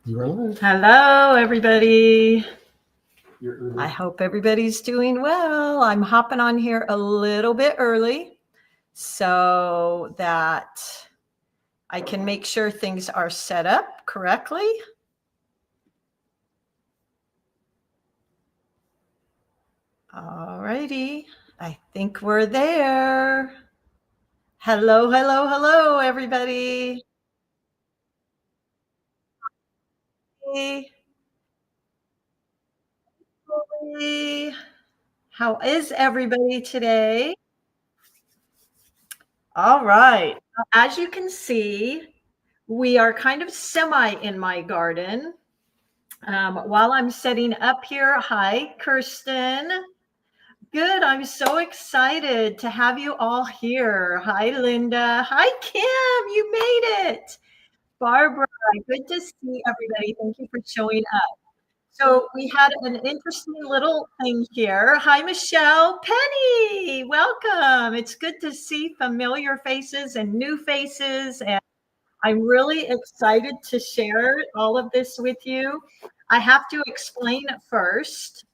Hello, everybody. I hope everybody's doing well. I'm hopping on here a little bit early so that I can make sure things are set up correctly. All righty. I think we're there. Hello, hello, hello, everybody. Hey, Chloe. How is everybody today? All right. As you can see, we are kind of semi in my garden. While I'm setting up here, hi, Kirsten. Good. I'm so excited to have you all here. Hi, Linda. Hi, Kim. You made it. Barbara, good to see everybody. Thank you for showing up. So we had an interesting little thing here. Hi, Michelle. Penny, welcome. It's good to see familiar faces and new faces. And I'm really excited to share all of this with you. I have to explain first.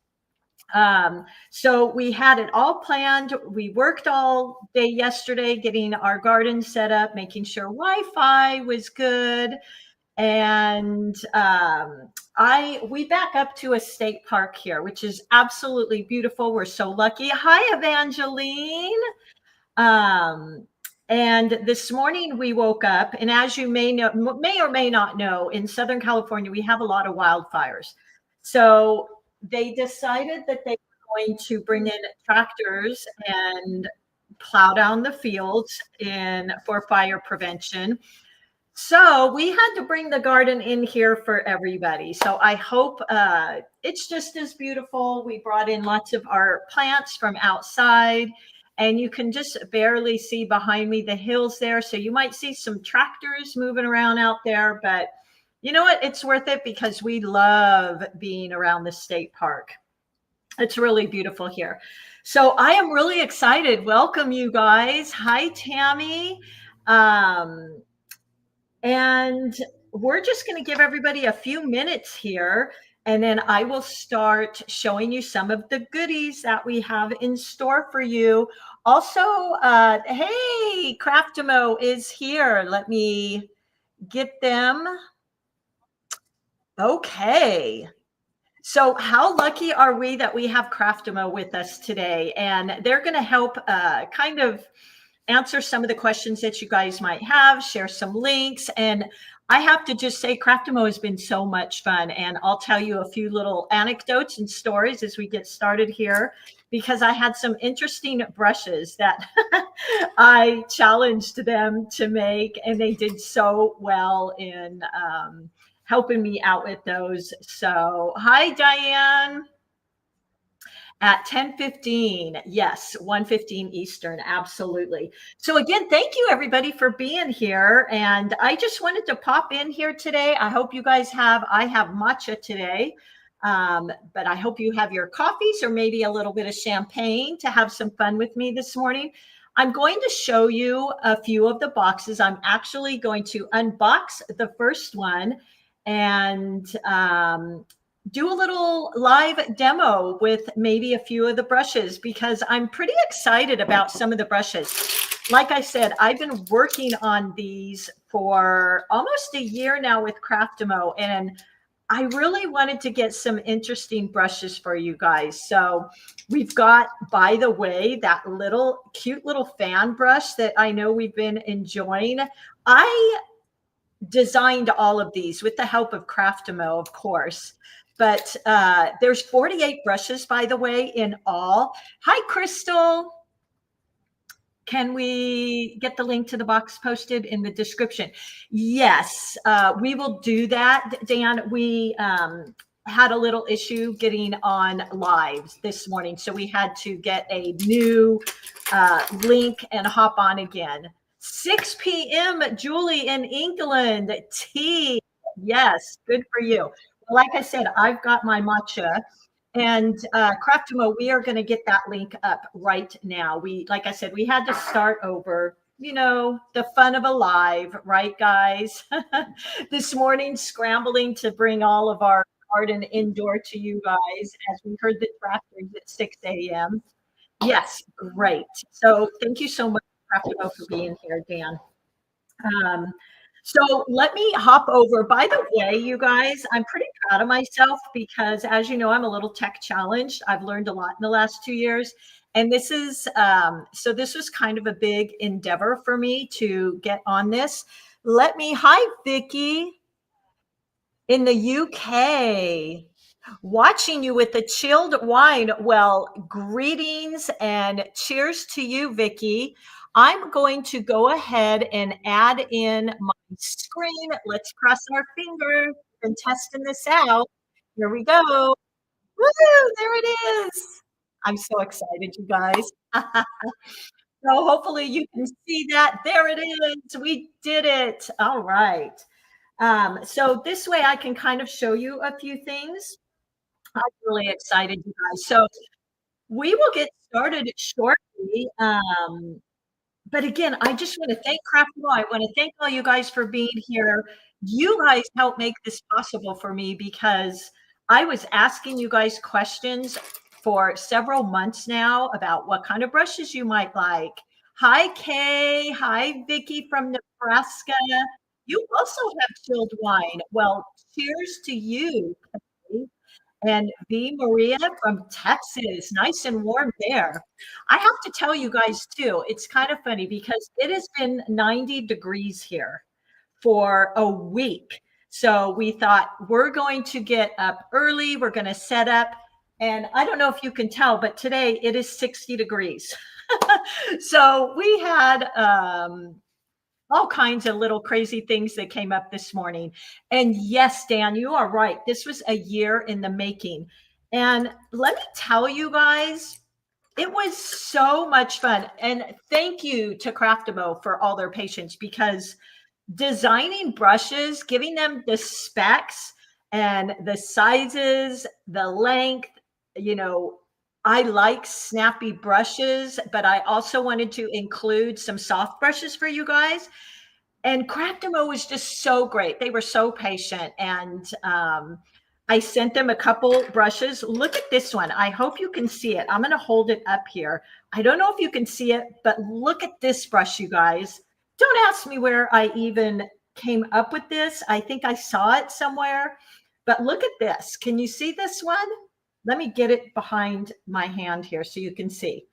So we had it all planned. We worked all day yesterday getting our garden set up, making sure Wi-Fi was good. And we back up to a state park here, which is absolutely beautiful. We're so lucky. Hi, Evangeline. Um, and this morning we woke up, and as you may know, may or may not know, in Southern California we have a lot of wildfires. So they decided that they were going to bring in tractors and plow down the fields in for fire prevention. So we had to bring the garden in here for everybody. So I hope it's just as beautiful. We brought in lots of our plants from outside, and you can just barely see behind me the hills there. So you might see some tractors moving around out there, but you know what? It's worth it because we love being around the state park. It's really beautiful here. So I am really excited. Welcome, you guys. Hi, Tammy. Um, and we're just going to give everybody a few minutes here, and then I will start showing you some of the goodies that we have in store for you. Also, hey, Craftamo is here. Let me get them. Okay. So how lucky are we that we have Craftamo with us today? And they're going to help kind of answer some of the questions that you guys might have, share some links. And I have to just say, Craftamo has been so much fun. And I'll tell you a few little anecdotes and stories as we get started here, because I had some interesting brushes that I challenged them to make, and they did so well in helping me out with those. So, hi, Diane. At 10:15, yes, 1:15 Eastern, absolutely. So again, thank you everybody for being here. And I just wanted to pop in here today. I hope you guys I have matcha today, but I hope you have your coffees or maybe a little bit of champagne to have some fun with me this morning. I'm going to show you a few of the boxes. I'm actually going to unbox the first one and do a little live demo with maybe a few of the brushes, because I'm pretty excited about some of the brushes. Like I said, I've been working on these for almost a year now with Craftamo, and I really wanted to get some interesting brushes for you guys. So we've got, by the way, that little cute little fan brush that I know we've been enjoying. I designed all of these with the help of Craftamo, of course. But there's 48 brushes, by the way, in all. Hi, Crystal. Can we get the link to the box posted in the description? Yes, we will do that, Dan. We had a little issue getting on live this morning, so we had to get a new link and hop on again. 6 p.m. Julie in England. Tea. Yes, good for you. Like I said, I've got my matcha. And Craftamo, we are going to get that link up right now. Like I said, we had to start over. the fun of a live, right, guys? This morning, scrambling to bring all of our garden indoor to you guys as we heard the tractors at 6 a.m. Yes, great. So thank you so much, Craftamo, for being here, Dan. Um, so let me hop over. By the way, you guys, I'm pretty proud of myself because, as you know, I'm a little tech challenged. I've learned a lot in the last 2 years. And this is, so this was kind of a big endeavor for me to get on this. Hi, Vicky in the UK, watching you with the chilled wine. Well, greetings and cheers to you, Vicky. I'm going to go ahead and add in my screen. Let's cross our fingers and testing this out. Here we go. Woo, there it is. I'm so excited, you guys. So hopefully you can see that. There it is. We did it. All right. So this way I can kind of show you a few things. I'm really excited, you guys. So we will get started shortly. But again, I just want to thank Craftable. I want to thank all you guys for being here. You guys help make this possible for me because I was asking you guys questions for several months now about what kind of brushes you might like. Hi, Kay. Hi, Vicky from Nebraska. You also have chilled wine. Well, cheers to you, Kay. And V. Maria from Texas, nice and warm there. I have to tell you guys too, it's kind of funny because it has been 90 degrees here for a week. So we thought we're going to get up early, we're going to set up. And I don't know if you can tell, but today it is 60 degrees. So we had all kinds of little crazy things that came up this morning. And yes, Dan, you are right. This was a year in the making. And let me tell you guys, it was so much fun. And thank you to Craftamo for all their patience because designing brushes, giving them the specs and the sizes, the length, you know, I like snappy brushes, but I also wanted to include some soft brushes for you guys. And Craftamo was just so great. They were so patient. And I sent them a couple brushes. Look at this one. I hope you can see it. I'm going to hold it up here. I don't know if you can see it, but look at this brush, you guys. Don't ask me where I even came up with this. I think I saw it somewhere. But look at this. Can you see this one? Let me get it behind my hand here so you can see.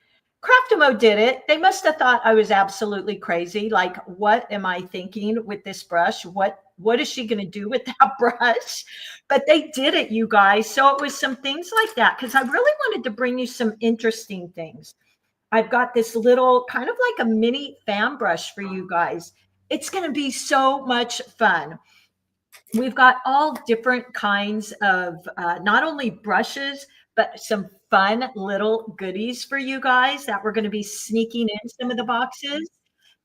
Craftamo did it. They must have thought I was absolutely crazy. Like, what am I thinking with this brush? What is she going to do with that brush? But they did it, you guys. So it was some things like that because I really wanted to bring you some interesting things. I've got this little kind of like a mini fan brush for you guys. It's going to be so much fun. We've got all different kinds of not only brushes, but some fun little goodies for you guys that we're going to be sneaking in some of the boxes.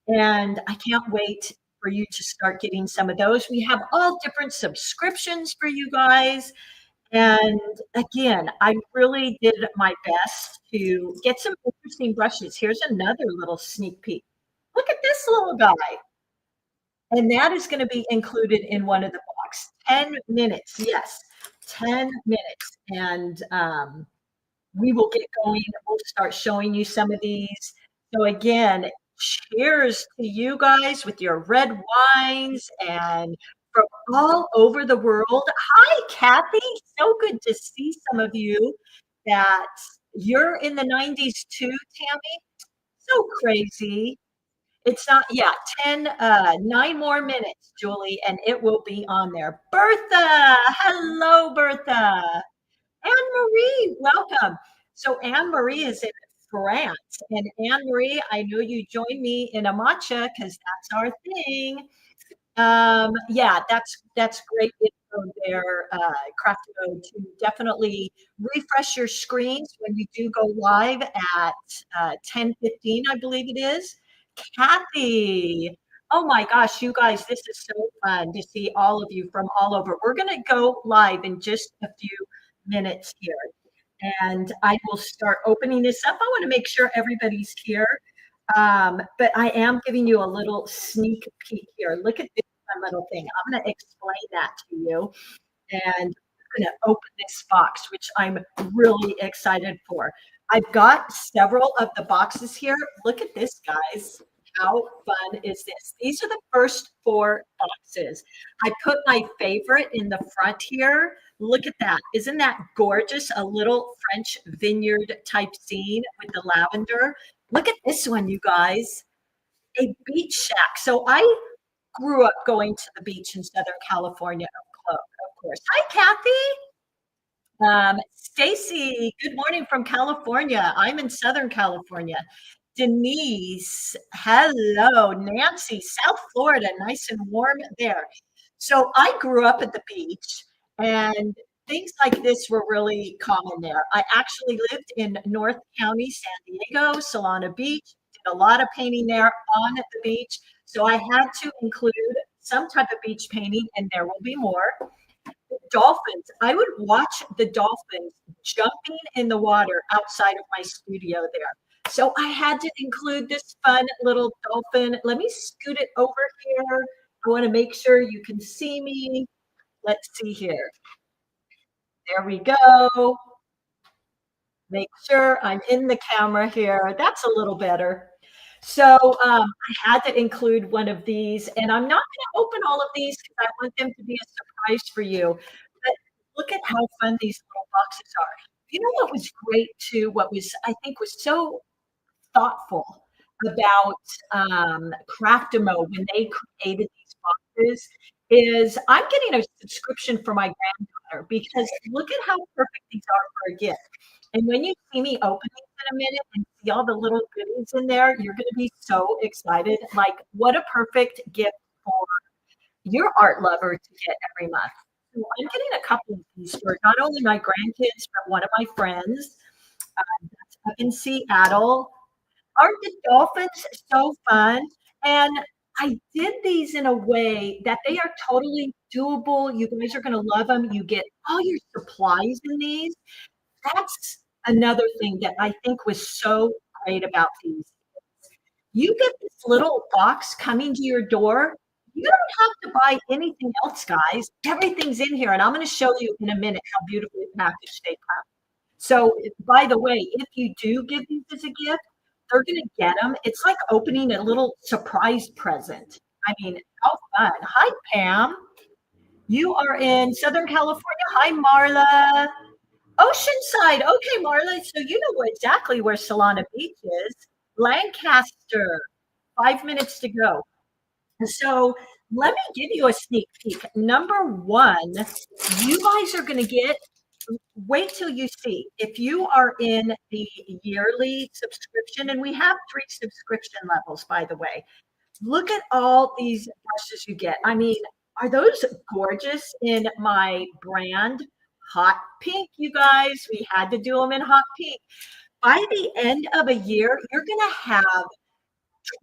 And I can't wait for you to start getting some of those. We have all different subscriptions for you guys. And again, I really did my best to get some interesting brushes. Here's another little sneak peek. Look at this little guy. And that is going to be included in one of the box. 10 minutes. Yes, 10 minutes. And we will get going. We'll start showing you some of these. So again, cheers to you guys with your red wines and from all over the world. Hi, Kathy. So good to see some of you that you're in the 90s too, Tammy. So crazy. It's not, yeah, 9 more minutes, Julie, and it will be on there. Bertha, hello, Bertha. Anne Marie, welcome. So Anne Marie is in France, and Anne Marie, I know you joined me in a matcha because that's our thing. Yeah, that's great info there, Craftamo, to definitely refresh your screens when you do go live at 10:15, I believe it is. Kathy, oh my gosh, you guys, this is so fun to see all of you from all over. We're going to go live in just a few minutes here, and I will start opening this up. I want to make sure everybody's here. But I am giving you a little sneak peek here. Look at this fun little thing. I'm going to explain that to you. And I'm going to open this box, which I'm really excited for. I've got several of the boxes here. Look at this, guys. How fun is this? These are the first four boxes. I put my favorite in the front here. Look at that. Isn't that gorgeous? A little French vineyard type scene with the lavender. Look at this one, you guys. A beach shack. So I grew up going to the beach in Southern California, of course. Hi, Kathy. Stacy, good morning from California. I'm in Southern California. Denise, hello. Nancy, South Florida, nice and warm there. So I grew up at the beach, and things like this were really common there. I actually lived in North County, San Diego, Solana Beach, did a lot of painting there on the beach. So I had to include some type of beach painting, and there will be more. Dolphins. I would watch the dolphins jumping in the water outside of my studio there. So I had to include this fun little dolphin. Let me scoot it over here. I want to make sure you can see me. Let's see here. There we go. Make sure I'm in the camera here. That's a little better. So I had to include one of these, and I'm not going to open all of these because I want them to be a surprise for you. But look at how fun these little boxes are. You know what was great too? What was I think was so thoughtful about Craftamo when they created these boxes is I'm getting a subscription for my granddaughter because look at how perfect these are for a gift. And when you see me open these in a minute and see all the little goodies in there, you're going to be so excited. Like, what a perfect gift for your art lover to get every month. So I'm getting a couple of these for not only my grandkids, but one of my friends that's up in Seattle. Aren't the dolphins so fun? And I did these in a way that they are totally doable. You guys are going to love them. You get all your supplies in these. That's another thing that I think was so great about these. You get this little box coming to your door. You don't have to buy anything else, guys. Everything's in here, and I'm going to show you in a minute how beautifully packaged they come. So, by the way, if you do give these as a gift, they're going to get them. It's like opening a little surprise present. I mean, how fun. Hi, Pam. You are in Southern California. Hi, Marla. Oceanside. Okay, Marla. So you know exactly where Solana Beach is. Lancaster. 5 minutes to go. So let me give you a sneak peek. Number one, you guys are going to get, wait till you see. If you are in the yearly subscription, and we have 3 subscription levels, by the way, look at all these brushes you get. I mean, are those gorgeous in my brand? Hot pink, you guys. We had to do them in hot pink. By the end of a year, you're going to have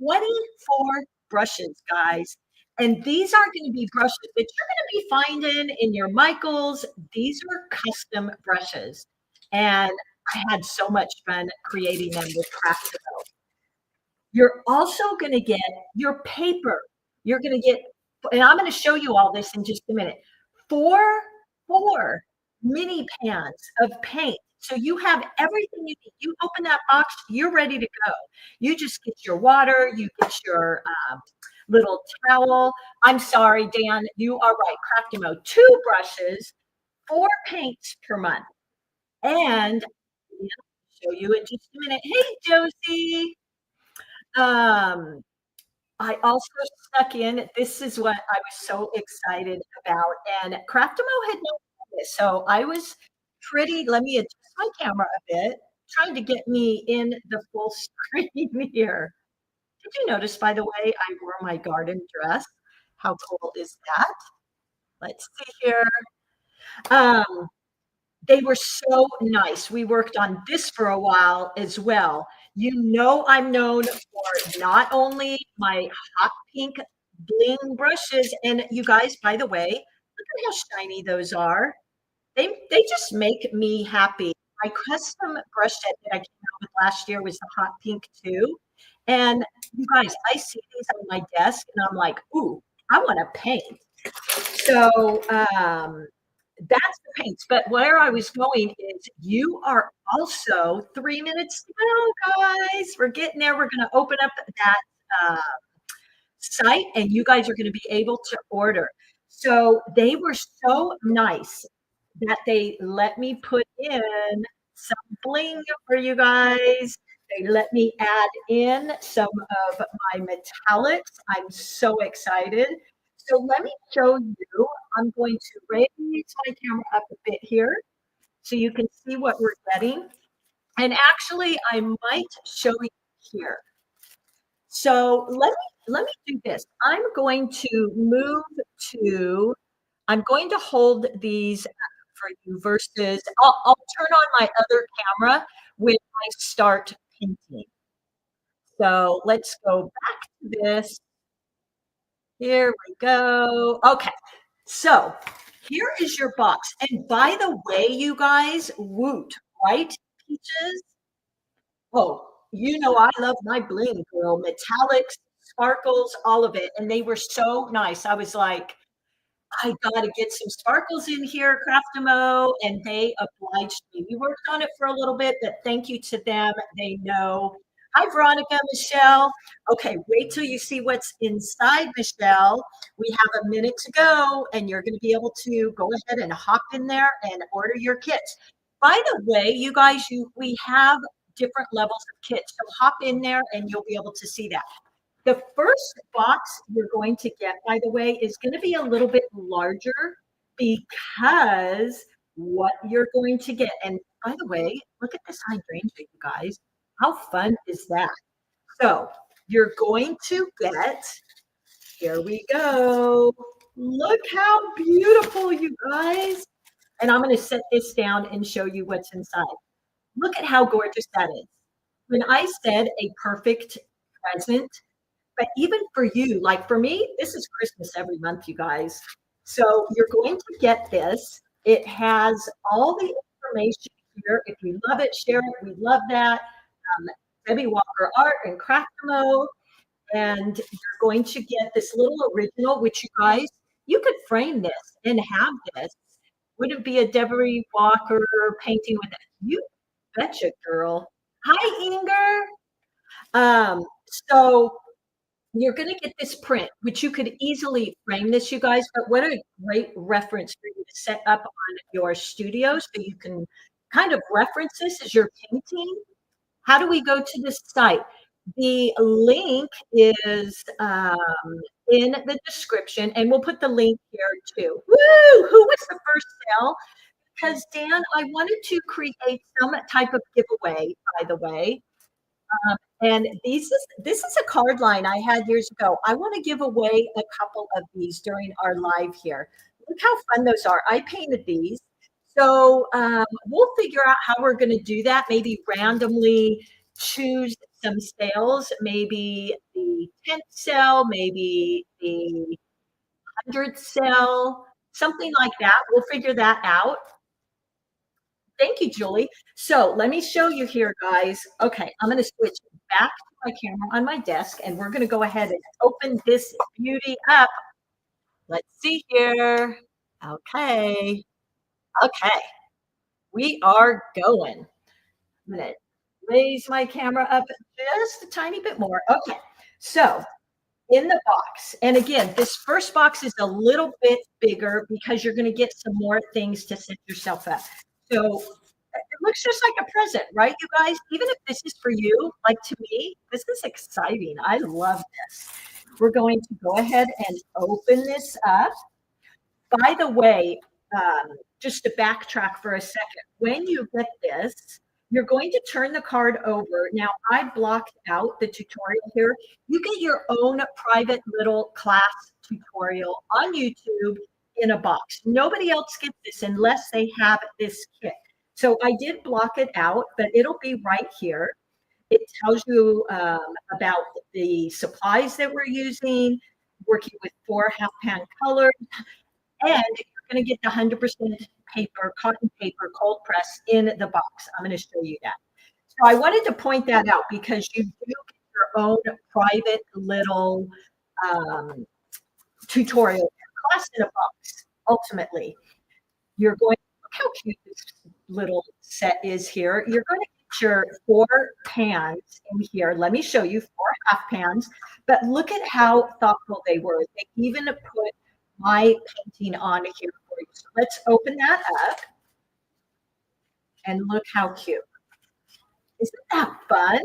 24 brushes, guys. And these aren't going to be brushes that you're going to be finding in your Michaels. These are custom brushes. And I had so much fun creating them with Craftamo. You're also going to get your paper. You're going to get, and I'm going to show you all this in just a minute. Four mini pans of paint. So you have everything you need. You open that box, you're ready to go. You just get your water, you get your little towel. I'm sorry, Dan, you are right. Craftamo, 2 brushes, 4 paints per month. And I'll show you in just a minute. Hey, Josie. Um, I also stuck in, this is what I was so excited about, and Craftamo had no this, so I was pretty, let me adjust my camera a bit, trying to get me in the full screen here. Did you notice, by the way, I wore my garden dress? How cool is that? Let's see here. Um, they were so nice. We worked on this for a while as well. You know I'm known for not only my hot pink bling brushes, and you guys, by the way, look at how shiny those are. They just make me happy. My custom brush set that I came out with last year was the hot pink too. And you guys, I see these on my desk and I'm like, ooh, I want to paint. So that's the paints. But where I was going is you are also 3 minutes to go, guys. We're getting there. We're going to open up that uh, site and you guys are going to be able to order. So they were so nice that they let me put in some bling for you guys. They let me add in some of my metallics. I'm so excited. So let me show you. I'm going to raise my camera up a bit here so you can see what we're getting. And actually, I might show you here. So let me do this. I'm going to hold these for you versus I'll turn on my other camera when I start painting. So let's go back to this. Here we go. Okay. So here is your box. And by the way, you guys, woot, right? Peaches. Oh, you know I love my bling, girl. Metallics, sparkles, all of it. And they were so nice. I was like, I gotta get some sparkles in here, Craftamo, and they obliged me. We worked on it for a little bit, but thank you to them. They know. Hi, Veronica, Michelle. Okay, wait till you see what's inside, Michelle. We have a minute to go, and you're going to be able to go ahead and hop in there and order your kits. By the way, you guys, we have different levels of kits, so hop in there and you'll be able to see that. The first box you're going to get, by the way, is going to be a little bit larger because what you're going to get, and by the way, look at this hydrangea, you guys. How fun is that? So you're going to get, here we go. Look how beautiful, you guys. And I'm going to set this down and show you what's inside. Look at how gorgeous that is. When I said a perfect present, but even for you, like for me, this is Christmas every month, you guys. So you're going to get this. It has all the information here. If you love it, share it. We love that. Debbie Walker Art and Craftamo. And you're going to get this little original, which you guys, you could frame this and have this. Would it be a Debbie Walker painting with it? You betcha, girl. Hi, Inger. So you're going to get this print, which you could easily frame this, you guys, but what a great reference for you to set up on your studio so you can kind of reference this as you're painting. How do we go to this site? The link is in the description, and we'll put the link here too. Woo! Who was the first sale? Because Dan, I wanted to create some type of giveaway, by the way. And this is a card line I had years ago. I want to give away a couple of these during our live here. Look how fun those are. I painted these. So we'll figure out how we're going to do that. Maybe randomly choose some sales, maybe the 10th sale, maybe the 100th sale, something like that. We'll figure that out. Thank you, Julie. So let me show you here, guys. Okay, I'm going to switch back to my camera on my desk, and we're going to go ahead and open this beauty up. Let's see here. Okay. Okay. We are going. I'm going to raise my camera up just a tiny bit more. Okay. So in the box, and again, this first box is a little bit bigger because you're going to get some more things to set yourself up. So it looks just like a present, right, you guys? Even if this is for you, like to me, this is exciting. I love this. We're going to go ahead and open this up. By the way, just to backtrack for a second, when you get this, you're going to turn the card over. Now, I blocked out the tutorial here. You get your own private little class tutorial on YouTube in a box. Nobody else gets this unless they have this kit. So I did block it out, but it'll be right here. It tells you about the supplies that we're using, working with 4 half-pan colors, and you're going to get the 100% paper, cotton paper, cold press in the box. I'm going to show you that. So I wanted to point that out because you do get your own private little um, tutorial class in a box. Ultimately, you're going, look how cute this little set is here. You're going to get your 4 pans in here. Let me show you 4 half pans, but look at how thoughtful they were. They even put my painting on here for you. So let's open that up and look how cute. Isn't that fun?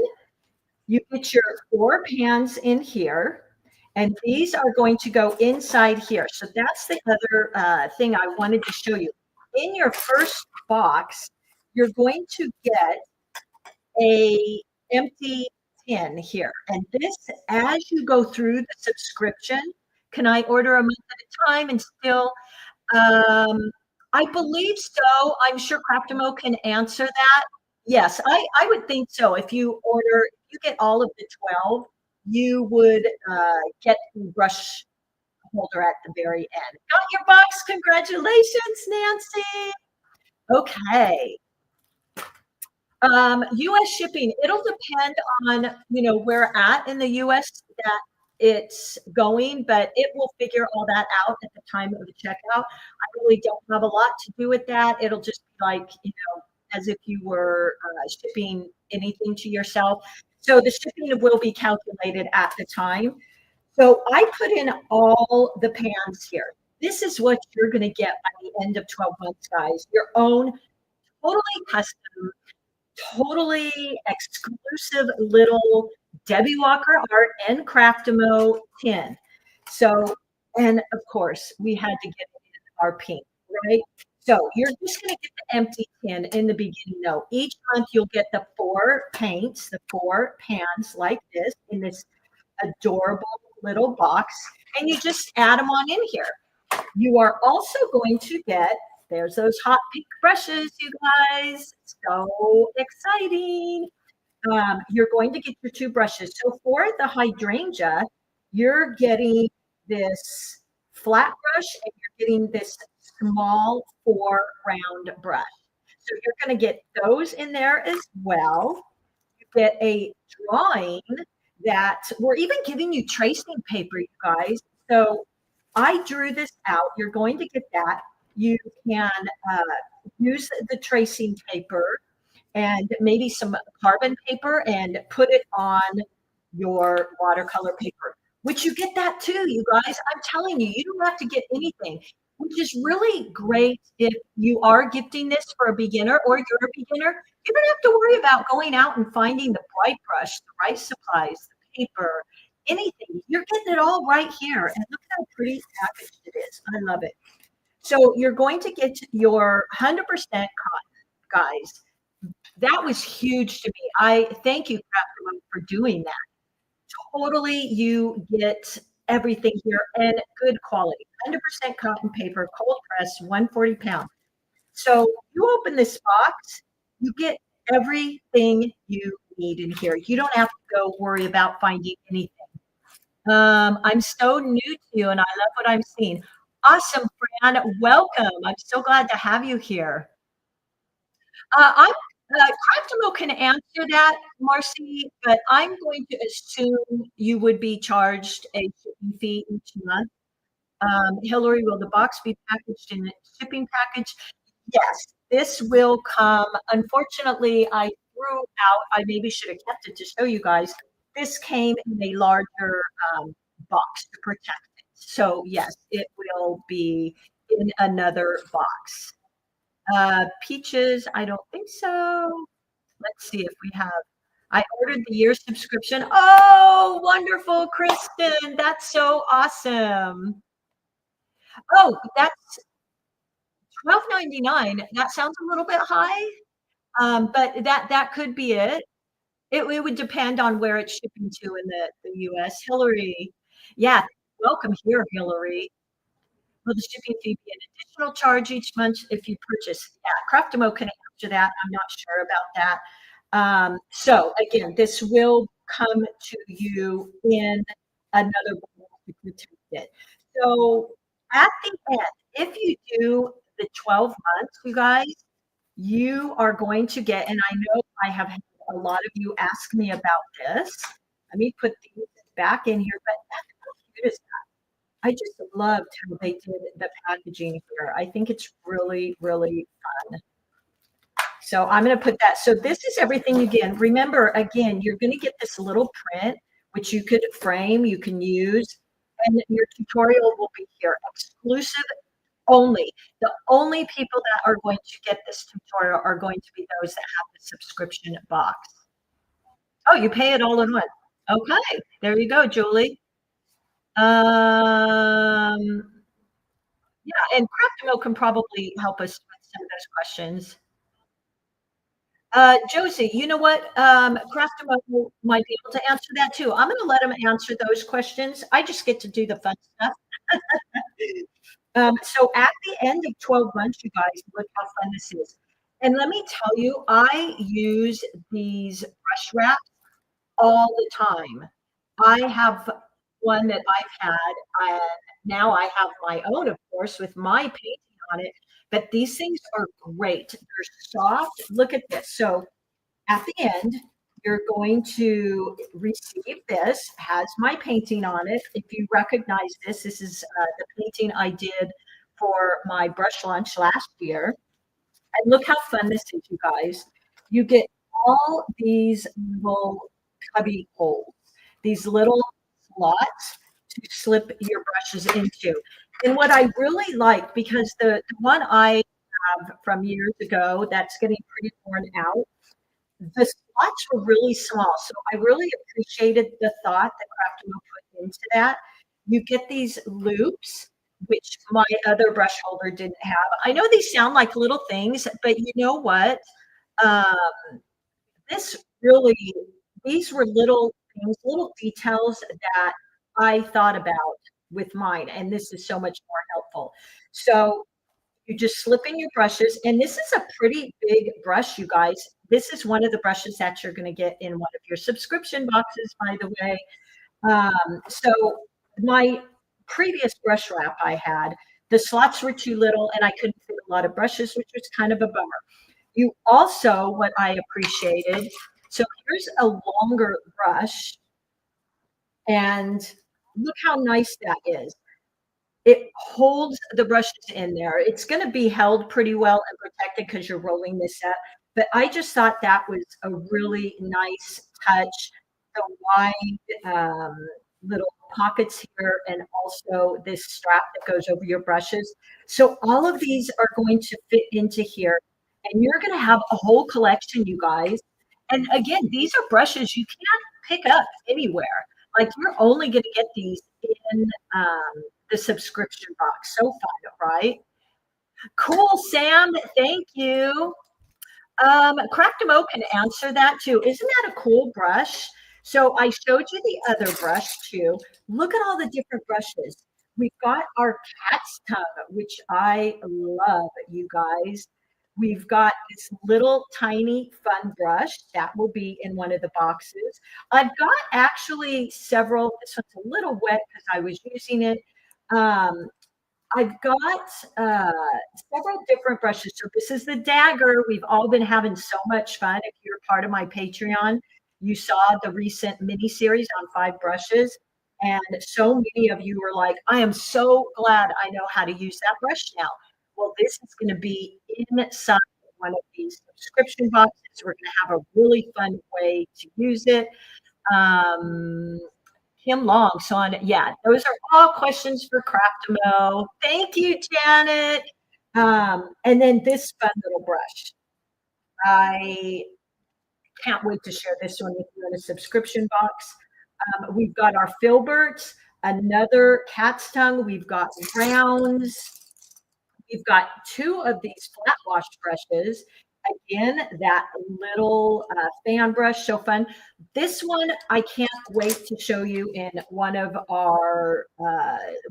You get your 4 pans in here, and these are going to go inside here. So that's the other thing I wanted to show you. In your first box, you're going to get a empty tin here. And this, as you go through the subscription, can I order a month at a time and still I believe so. I'm sure Craftamo can answer that. Yes, I would think so. If you order, if you get all of the 12, you would get the brush holder at the very end. Got your box. Congratulations, Nancy. Okay. US shipping, it'll depend on, where at in the US that it's going, but it will figure all that out at the time of the checkout. I really don't have a lot to do with that. It'll just be like, as if you were shipping anything to yourself. So the shipping will be calculated at the time. So I put in all the pans here. This is what you're going to get by the end of 12 months, guys. Your own totally custom, totally exclusive little Debbie Walker Art and Craftamo tin. So, and of course, we had to get it in our pink, right? So you're just going to get the empty tin in the beginning. No, each month you'll get the 4 paints, the 4 pans like this in this adorable little box, and you just add them on in here. You are also going to get, there's those hot pink brushes, you guys. So exciting. You're going to get your 2 brushes. So for the hydrangea, you're getting this flat brush and you're getting this small 4 round brush. So you're going to get those in there as well. You get a drawing that we're even giving you tracing paper, you guys. So I drew this out. You're going to get that. You can use the tracing paper and maybe some carbon paper and put it on your watercolor paper, which you get that too, you guys. I'm telling you, you don't have to get anything, which is really great if you are gifting this for a beginner or you're a beginner. You don't have to worry about going out and finding the bright brush, the right supplies, the paper, anything. You're getting it all right here. And look how pretty packaged it is. I love it. So you're going to get your 100% cotton, guys. That was huge to me. I thank you, Craftamo, for doing that. Totally, you get everything here and good quality. 100% cotton paper, cold press, 140 pounds. So you open this box, you get everything you need in here. You don't have to go worry about finding anything. I'm so new to you and I love what I'm seeing. Awesome, Fran. Welcome. I'm so glad to have you here. I'm Craftamo can answer that, Marcy, but I'm going to assume you would be charged a shipping fee each month. Hillary, will the box be packaged in a shipping package? Yes, this will come. Unfortunately, I threw out, I maybe should have kept it to show you guys. This came in a larger box to protect it. So yes, it will be in another box. Peaches, I don't think so. Let's see if we have. I ordered the year subscription. Oh, wonderful, Kristen. That's so awesome. Oh, that's $12.99. That sounds a little bit high, but that could be it. It would depend on where it's shipping to in the US. Hillary, yeah, welcome here, Hillary. Will the shipping fee be an additional charge each month if you purchase? Yeah, Craftamo can answer that. I'm not sure about that. So again, this will come to you in another box to protect it. So at the end, if you do the 12 months, you guys, you are going to get, and I know I have had a lot of you ask me about this. Let me put these back in here. But how cute is that? I just loved how they did the packaging here. I think it's really, really fun. So I'm going to put that. So this is everything again. Remember, again, you're going to get this little print, which you could frame, you can use, and your tutorial will be here, exclusive only. The only people that are going to get this tutorial are going to be those that have the subscription box. Oh, you pay it all in one. Okay, there you go, Julie. Yeah, and Craftamo can probably help us with some of those questions. Josie, you know what? Craftamo might be able to answer that too. I'm going to let him answer those questions. I just get to do the fun stuff. So at the end of 12 months, you guys, look how fun this is. And let me tell you, I use these brush wraps all the time. I have one that I've had, and now I have my own, of course, with my painting on it. But these things are great. They're soft. Look at this. So at the end, you're going to receive this, has my painting on it. If you recognize this, this is the painting I did for my brush launch last year. And look how fun this is, you guys. You get all these little cubby holes, these little slots to slip your brushes into. And what I really like, because the one I have from years ago that's getting pretty worn out, the slots were really small. So I really appreciated the thought that Craftamo put into that. You get these loops, which my other brush holder didn't have. I know these sound like little things, but you know what? Um, this really, these were little things, little details that I thought about with mine, and this is so much more helpful. So you just slip in your brushes, and this is a pretty big brush, you guys. This is one of the brushes that you're going to get in one of your subscription boxes, by the way. So my previous brush wrap I had, the slots were too little, and I couldn't fit a lot of brushes, which was kind of a bummer. You also, what I appreciated, so here's a longer brush, and look how nice that is. It holds the brushes in there. It's going to be held pretty well and protected because you're rolling this up. But I just thought that was a really nice touch. The wide little pockets here, and also this strap that goes over your brushes. So all of these are going to fit into here, and you're going to have a whole collection, you guys. And again, these are brushes you can't pick up anywhere. Like, you're only going to get these in the subscription box. So fun, right? Cool, Sam. Thank you. Craftamo can answer that too. Isn't that a cool brush? So I showed you the other brush too. Look at all the different brushes. We've got our cat's tongue, which I love, you guys. We've got this little tiny fun brush that will be in one of the boxes. I've got actually several. This one's a little wet because I was using it. I've got several different brushes. So this is the dagger. We've all been having so much fun. If you're part of my Patreon, you saw the recent mini series on 5 brushes. And so many of you were like, I am so glad I know how to use that brush now. Well, this is going to be inside one of these subscription boxes. We're going to have a really fun way to use it. Kim Long. So on, yeah, those are all questions for Craftamo. Thank you, Janet. And then this fun little brush. I can't wait to share this one with you in a subscription box. We've got our filberts, another cat's tongue. We've got rounds. We've got 2 of these flat wash brushes. Again, that little fan brush, so fun. This one, I can't wait to show you in one of our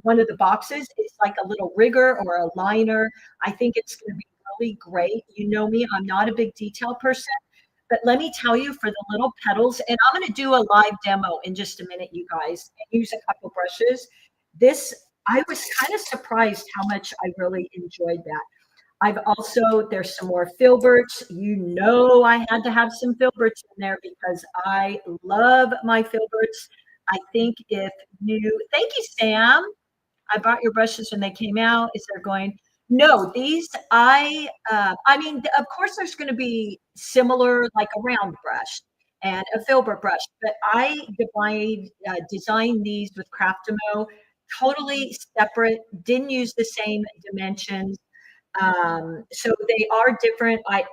one of the boxes. It's like a little rigger or a liner. I think it's going to be really great. You know me, I'm not a big detail person, but let me tell you, for the little petals, and I'm going to do a live demo in just a minute, you guys, and use a couple brushes. This, I was kind of surprised how much I really enjoyed that. I've also, there's some more filberts. You know, I had to have some filberts in there because I love my filberts. I think if you, thank you, Sam. I bought your brushes when they came out. Is there going? No, these I mean, of course, there's going to be similar, like a round brush and a filbert brush, but designed these with Craftamo, totally separate. Didn't use the same dimensions. So they are different. I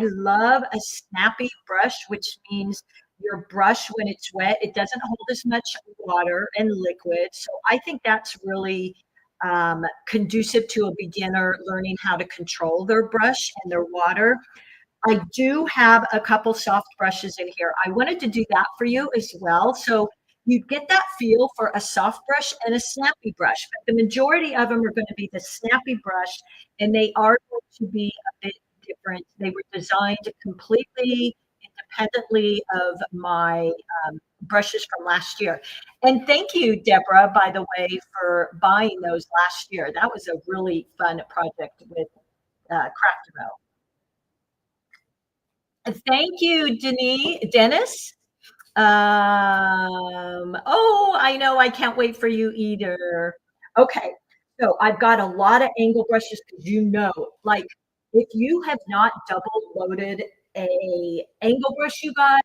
love a snappy brush, which means your brush, when it's wet, it doesn't hold as much water and liquid. So I think that's really conducive to a beginner learning how to control their brush and their water. I do have a couple soft brushes in here. I wanted to do that for you as well. So you get that feel for a soft brush and a snappy brush, but the majority of them are going to be the snappy brush, and they are going to be a bit different. They were designed completely independently of my brushes from last year. And thank you, Deborah, by the way, for buying those last year. That was a really fun project with Craftamo. Thank you, Dennis. Oh, I know. I can't wait for you either. Okay. So I've got a lot of angle brushes because like if you have not double loaded a angle brush, you guys,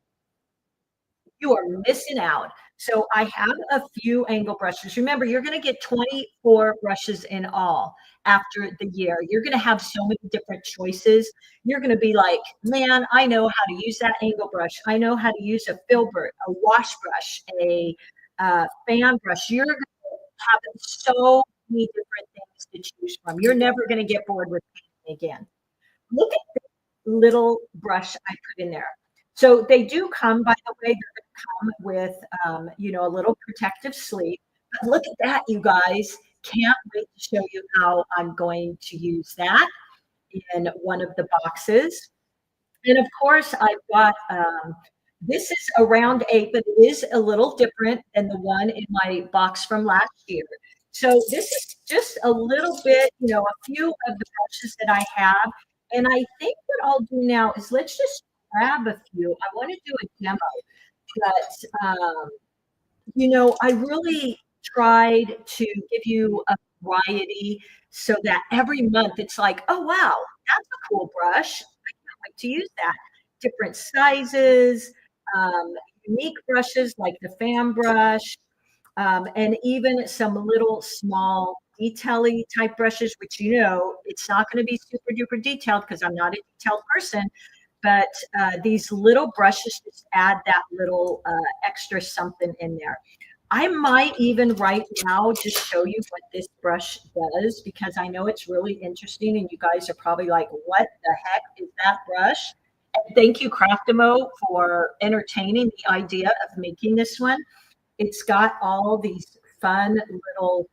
you are missing out. So I have a few angle brushes. Remember, you're going to get 24 brushes in all after the year. You're going to have so many different choices. You're going to be like, man, I know how to use that angle brush. I know how to use a filbert, a wash brush, a fan brush. You're going to have so many different things to choose from. You're never going to get bored with painting again. Look at little brush I put in there. So they do come, by the way, they're going to come with, a little protective sleeve. But look at that, you guys. Can't wait to show you how I'm going to use that in one of the boxes. And of course, I've got, this is a round 8, but it is a little different than the one in my box from last year. So this is just a little bit, a few of the brushes that I have. And I think what I'll do now is let's just grab a few. I want to do a demo, but I really tried to give you a variety so that every month it's like, oh wow, that's a cool brush. I can't wait to use that. Different sizes, unique brushes like the fan brush, and even some little small detail-y type brushes, which it's not going to be super duper detailed because I'm not a detailed person, but these little brushes just add that little extra something in there. I might even right now just show you what this brush does because I know it's really interesting and you guys are probably like, what the heck is that brush? And thank you, Craftamo, for entertaining the idea of making this one. It's got all these fun little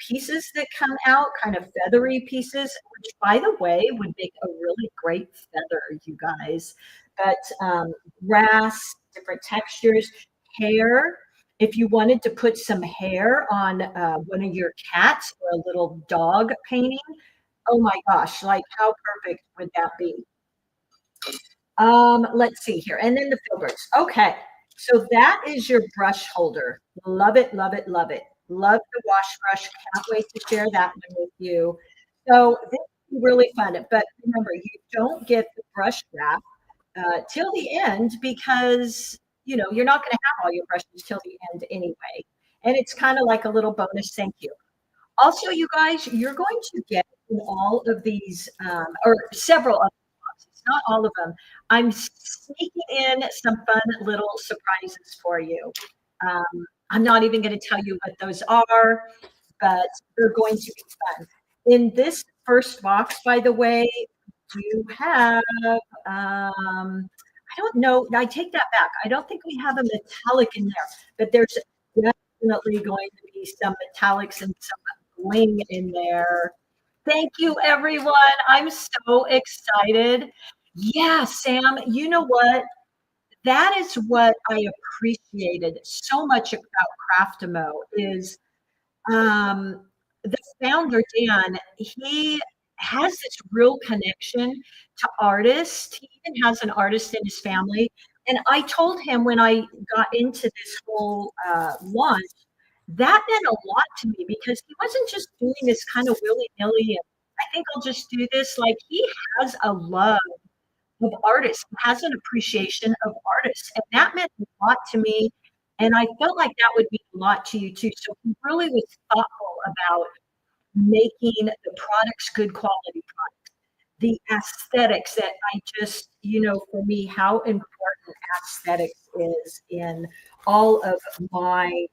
pieces that come out, kind of feathery pieces, which, by the way, would make a really great feather, you guys. But grass, different textures, hair. If you wanted to put some hair on one of your cats or a little dog painting, oh my gosh, like how perfect would that be? Let's see here. And then the filberts. Okay. So that is your brush holder. Love it, love it, love it. Love the wash brush. Can't wait to share that one with you. So this is really fun. But remember, you don't get the brush wrap till the end because, you're not going to have all your brushes till the end anyway. And it's kind of like a little bonus thank you. Also, you guys, you're going to get in all of these, or several of not all of them. I'm sneaking in some fun little surprises for you. I'm not even going to tell you what those are, but they're going to be fun. In this first box, by the way, you have, I don't know, I take that back. I don't think we have a metallic in there, but there's definitely going to be some metallics and some bling in there. Thank you, everyone. I'm so excited. Yeah, Sam, you know what? That is what I appreciated so much about Craftamo is the founder, Dan, he has this real connection to artists. He even has an artist in his family. And I told him when I got into this whole launch, that meant a lot to me because he wasn't just doing this kind of willy nilly. And I think I'll just do this. Like he has a love of artists, has an appreciation of artists. And that meant a lot to me. And I felt like that would mean a lot to you too. So he really was thoughtful about making the products good quality products. The aesthetics that I just, for me, how important aesthetics is in all of my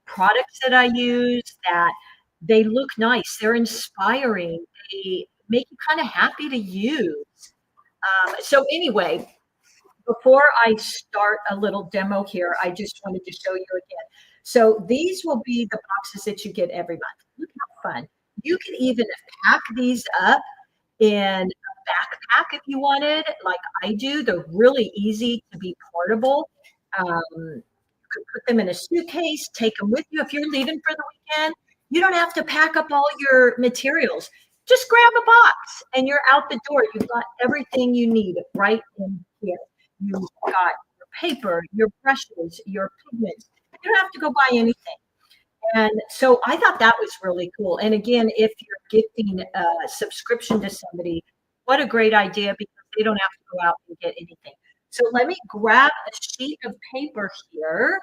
products that I use, that they look nice, they're inspiring, they make you kind of happy to use. So anyway, before I start a little demo here, I just wanted to show you again. So these will be the boxes that you get every month. Look how fun. You can even pack these up in a backpack if you wanted, like I do. They're really easy to be portable. You could put them in a suitcase, take them with you if you're leaving for the weekend. You don't have to pack up all your materials. Just grab a box and you're out the door. You've got everything you need right in here. You've got your paper, your brushes, your pigments. You don't have to go buy anything. And so I thought that was really cool. And again, if you're gifting a subscription to somebody, what a great idea because they don't have to go out and get anything. So let me grab a sheet of paper here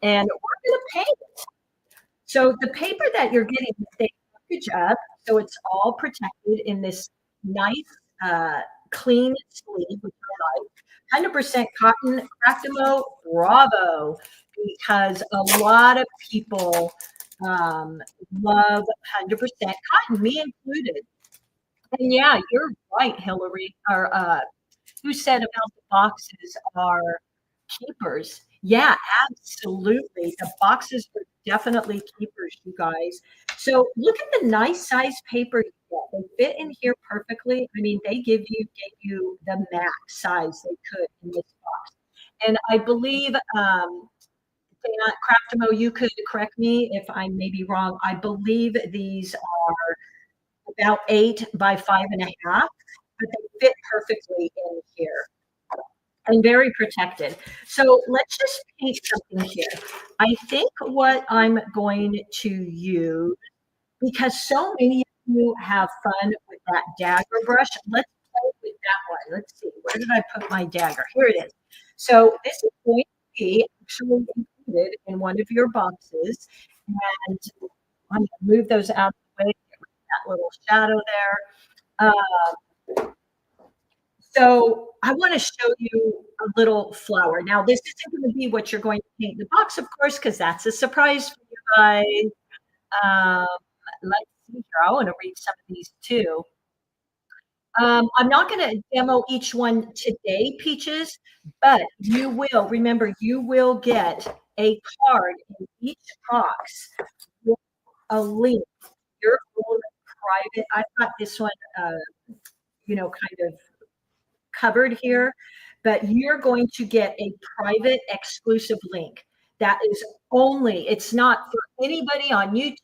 and we're going to paint. So the paper that you're getting, they package up so it's all protected in this nice clean sleeve, which I like. 100% cotton, Craftamo, bravo, because a lot of people love 100% cotton, me included. And yeah, you're right, Hillary, or who said about the boxes are keepers. Yeah, absolutely. The boxes are definitely keepers, you guys. So look at the nice size paper you get. They fit in here perfectly. I mean, they gave you the max size they could in this box. And I believe Dana Craftamo, you could correct me if I may be wrong. I believe these are about 8 by 5.5, but they fit perfectly in here and very protected. So let's just paint something here. I think what I'm going to use, because so many of you have fun with that dagger brush, let's play with that one. Let's see, where did I put my dagger? Here it is. So this is going to be actually included in one of your boxes. And I'm going to move those out of the way, that little shadow there. So I want to show you a little flower. Now, this isn't going to be what you're going to paint in the box, of course, because that's a surprise for you guys. Let's see here. I want to read some of these too. I'm not going to demo each one today, Peaches, but you will, remember, you will get a card in each box with a link. Your own private, I've got this one, kind of covered here, but you're going to get a private exclusive link that is only, it's not for anybody on YouTube,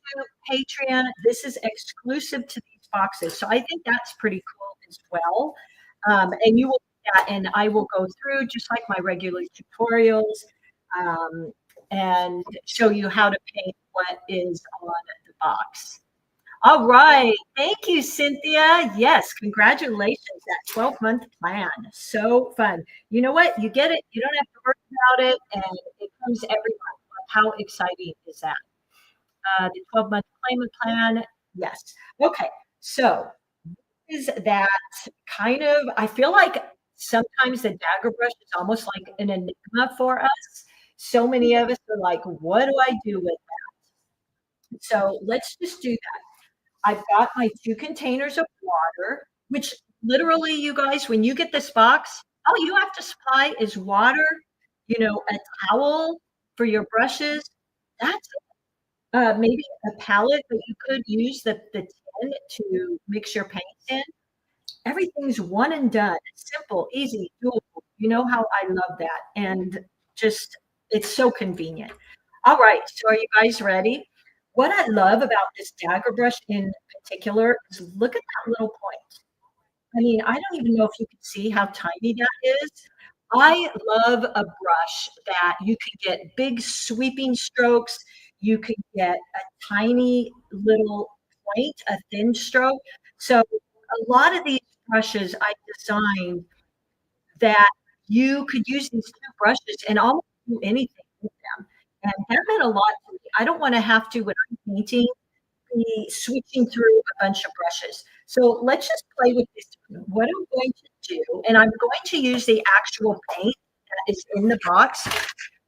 Patreon. This is exclusive to these boxes. So I think that's pretty cool as well. And you will do that, and I will go through just like my regular tutorials and show you how to paint what is on the box. All right. Thank you, Cynthia. Yes, congratulations. That 12-month plan. So fun. You know what? You get it. You don't have to worry about it. And it comes every month. How exciting is that? The 12-month payment plan. Yes. Okay. So is that kind of, I feel like sometimes the dagger brush is almost like an enigma for us. So many of us are like, what do I do with that? So let's just do that. I've got my 2 containers of water, which literally, you guys, when you get this box, all you have to supply is water, a towel for your brushes. That's maybe a palette, but you could use the tin to mix your paints in. Everything's one and done. Simple, easy, doable. You know how I love that. And just, it's so convenient. All right, so are you guys ready? What I love about this dagger brush in particular is look at that little point. I mean, I don't even know if you can see how tiny that is. I love a brush that you can get big sweeping strokes. You can get a tiny little point, a thin stroke. So a lot of these brushes I designed that you could use these two brushes and almost do anything with them. And that meant a lot to me. I don't want to have to, when I'm painting, be switching through a bunch of brushes. So let's just play with this. What I'm going to do, and I'm going to use the actual paint that is in the box.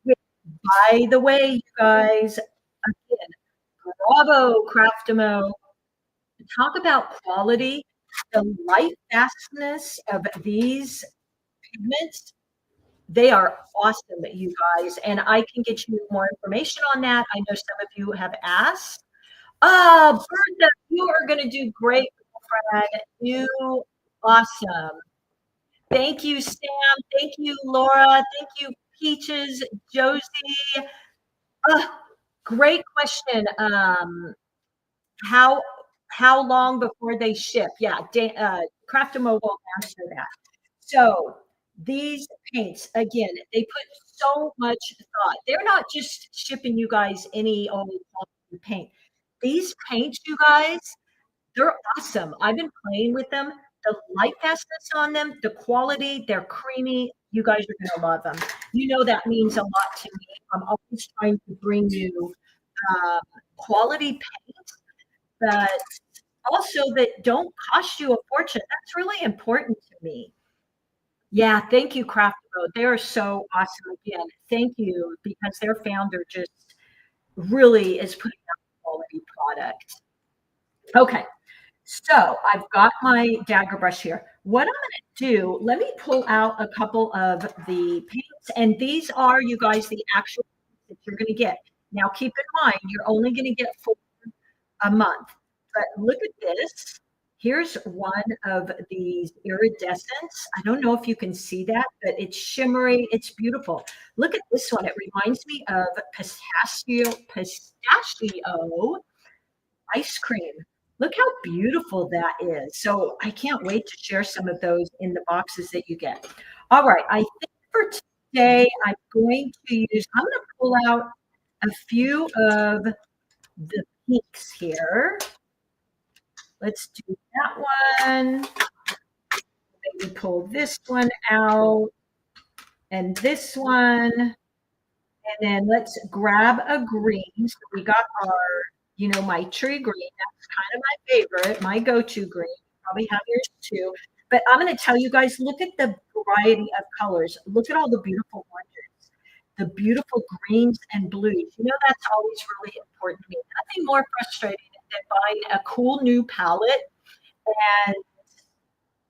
By the way, you guys, again, bravo, Craftamo. Talk about quality. The light fastness of these pigments, they are awesome, you guys. And I can get you more information on that. I know some of you have asked. Oh, Bertha, you are going to do great, friend. You awesome. Thank you, Sam. Thank you, Laura. Thank you, Peaches, Josie. Uh, Great question. How how long before they ship? Yeah, Craftamo will answer that. So these paints, again, they put so much thought. They're not just shipping you guys any old paint. These paints, you guys, they're awesome. I've been playing with them. The light fastness on them, the quality, they're creamy. You guys are going to love them. You know that means a lot to me. I'm always trying to bring you quality paint, but also that don't cost you a fortune. That's really important to me. Yeah, thank you, Craftamo. They're so awesome again. Thank you, because their founder just really is putting out a quality product. Okay, so I've got my dagger brush here. What I'm going to do, let me pull out a couple of the paints, and these are, you guys, the actual that you're going to get. Now, keep in mind, you're only going to get 4 a month. But look at this. Here's one of these iridescents. I don't know if you can see that, but it's shimmery. It's beautiful. Look at this one. It reminds me of pistachio ice cream. Look how beautiful that is. So I can't wait to share some of those in the boxes that you get. All right. I think for today, I'm going to pull out a few of the pinks here. Let's do that one. Maybe pull this one out and this one. And then let's grab a green. So we got our, my tree green. That's kind of my favorite, my go-to green. Probably have yours too. But I'm going to tell you guys, look at the variety of colors. Look at all the beautiful oranges, the beautiful greens and blues. That's always really important to me. Nothing more frustrating than buying a cool new palette and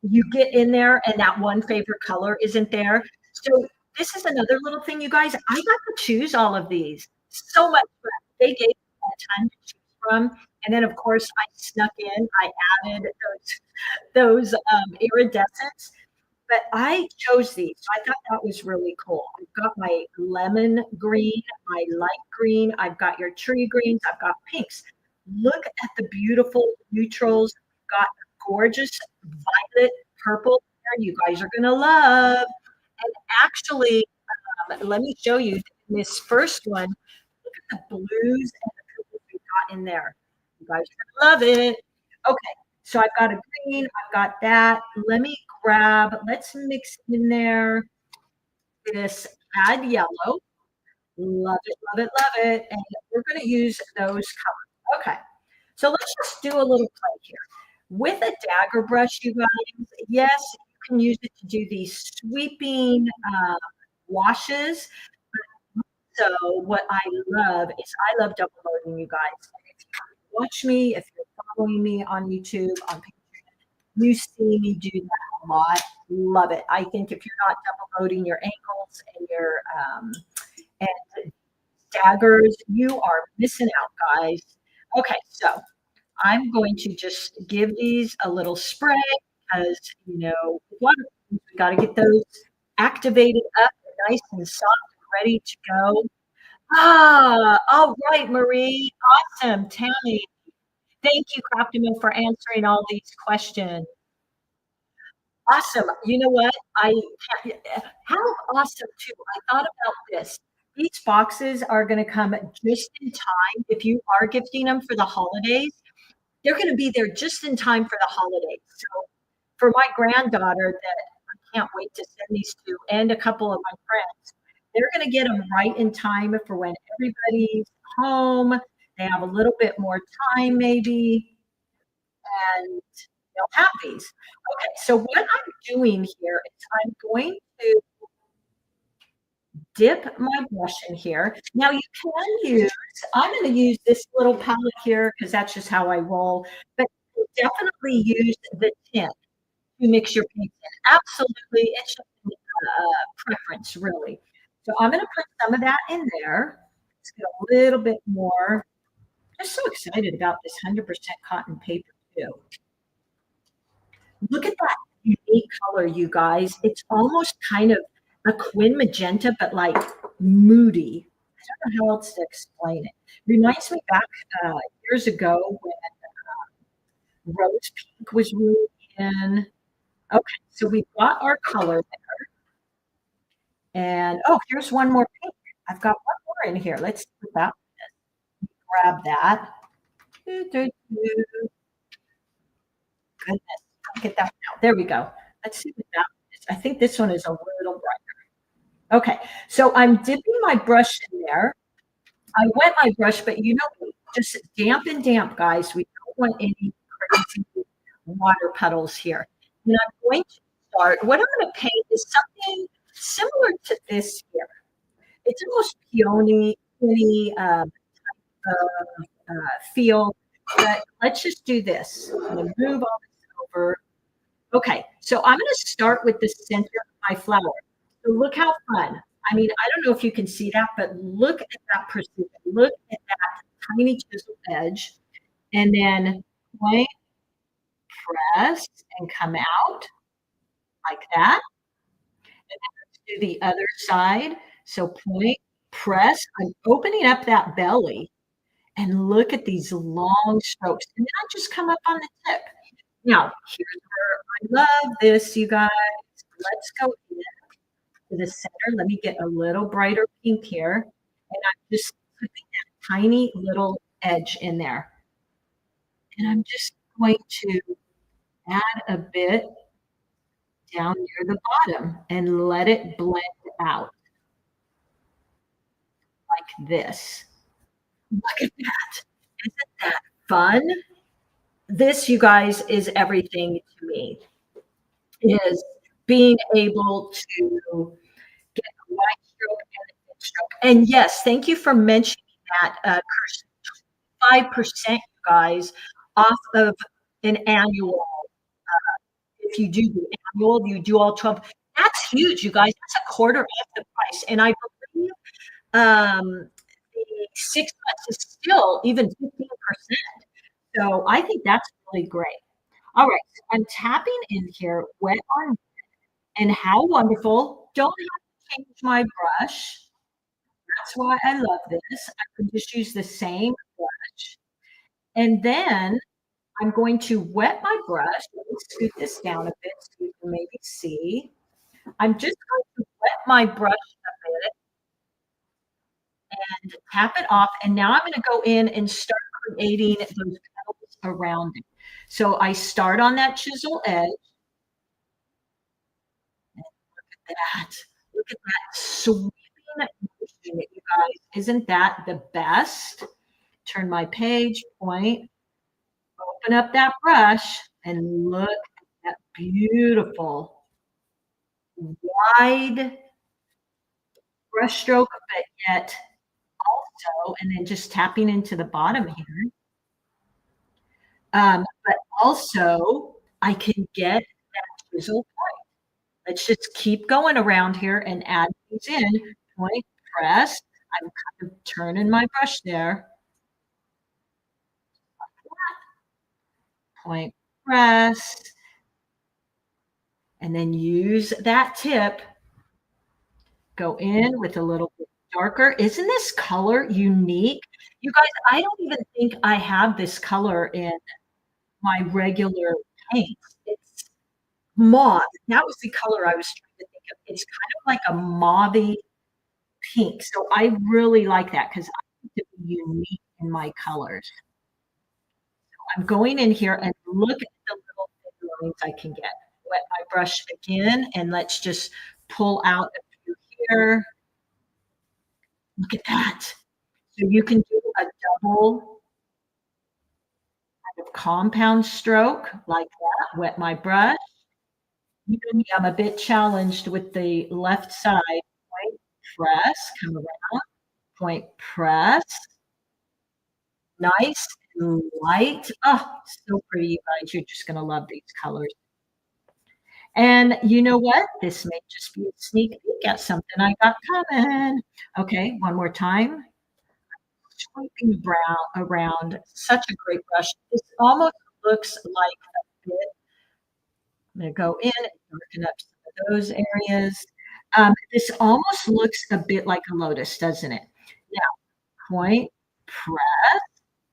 you get in there and that one favorite color isn't there. So this is another little thing, you guys. I got to choose all of these. So much fun. They gave me a ton to choose from. And then, of course, I snuck in. I added those iridescents. But I chose these. So I thought that was really cool. I've got my lemon green, my light green. I've got your tree greens. I've got pinks. Look at the beautiful neutrals. I've got gorgeous violet purple there you guys are going to love. And actually, let me show you this first one. Look at the blues and the purples we got in there. You guys are going to love it. Okay, so I've got a green. I've got that. Let's mix in there this add yellow. Love it, love it, love it. And we're going to use those colors. Okay, so let's just do a little play here. With a dagger brush, you guys, yes, you can use it to do these sweeping washes. So what I love is I love double loading, you guys. If you watch me, if you're following me on YouTube, on Patreon, you see me do that a lot. Love it. I think if you're not double loading your ankles and your and daggers, you are missing out, guys. Okay, so I'm going to just give these a little spray because, we got to get those activated up, nice and soft and ready to go. All right, Marie. Awesome. Tammy. Thank you, Craftamo, for answering all these questions. Awesome. You know what? How awesome too. I thought about this. These boxes are going to come just in time. If you are gifting them for the holidays, they're going to be there just in time for the holidays. So for my granddaughter that I can't wait to send these to, and a couple of my friends, they're going to get them right in time for when everybody's home. They have a little bit more time maybe, and they'll have these. Okay, so what I'm doing here is I'm going to dip my brush in here. Now you can use, I'm going to use this little palette here because that's just how I roll, but definitely use the tint to mix your paints in. Absolutely, it's just preference really. So I'm going to put some of that in there. Let's get a little bit more. I'm so excited about this 100% cotton paper too. Look at that unique color, you guys. It's almost kind of a Quin magenta, but like moody. I don't know how else to explain it. Reminds me back years ago when rose pink was really in. Okay, so we've got our color there. And oh, here's one more pink. I've got one more in here. Let's put that. Grab that. Goodness. Get that out. There we go. Let's see what that is. I think this one is a little brighter. Okay, so I'm dipping my brush in there. I wet my brush, but you know, just damp and damp, guys. We don't want any crazy water puddles here. And I'm going to start. What I'm going to paint is something similar to this here. It's almost peony feel, but let's just do this. I'm going to move all this over. Okay, so I'm going to start with the center of my flower. So look how fun. I mean, I don't know if you can see that, but look at that precision. Look at that tiny chisel edge. And then point, press, and come out like that. And then let's do the other side. So point, press. I'm opening up that belly. And look at these long strokes. And then I just come up on the tip. Now, here's where I love this, you guys. Let's go in to the center. Let me get a little brighter pink here. And I'm just putting that tiny little edge in there. And I'm just going to add a bit down near the bottom and let it blend out like this. Look at that. Isn't that fun? This, you guys, is everything to me, is being able to get a wide stroke and a thin stroke. And yes, thank you for mentioning that, 5%, you guys, off of an annual. If you do the annual, you do all 12. That's huge, you guys. That's a quarter off the price. And I believe the 6 months is still even 15%. So I think that's really great. All right, so I'm tapping in here, wet on, and how wonderful. Don't have to change my brush. That's why I love this. I can just use the same brush. And then I'm going to wet my brush. Let me scoot this down a bit so you can maybe see. I'm just going to wet my brush a bit and tap it off. And now I'm going to go in and start creating those petals around it. So I start on that chisel edge. And look at that. Look at that sweeping motion, you guys. Isn't that the best? Turn my page, point, open up that brush, and look at that beautiful wide brush stroke, but yet also, and then just tapping into the bottom here. But also, I can get that chisel point. Let's just keep going around here and add these in. Point, press. I'm kind of turning my brush there. Point, press. And then use that tip. Go in with a little bit darker. Isn't this color unique? You guys, I don't even think I have this color in my regular paints. It's mauve. That was the color I was trying to think of. It's kind of like a mauvey pink. So I really like that because I need to be unique in my colors. I'm going in here and look at the little thin lines I can get. Wet my brush again, and let's just pull out a few here. Look at that. So you can do a double kind of compound stroke like that. Wet my brush. You know me, I'm a bit challenged with the left side. Point, press, come around, point, press. Nice and light. Oh, so pretty, you guys. You're just gonna love these colors. And you know what? This may just be a sneak peek at something I got coming. Okay, one more time. Sweeping brown around. Such a great brush. This almost looks like a bit. I'm gonna go in and darken up some of those areas. This almost looks a bit like a lotus, doesn't it? Now, point, press,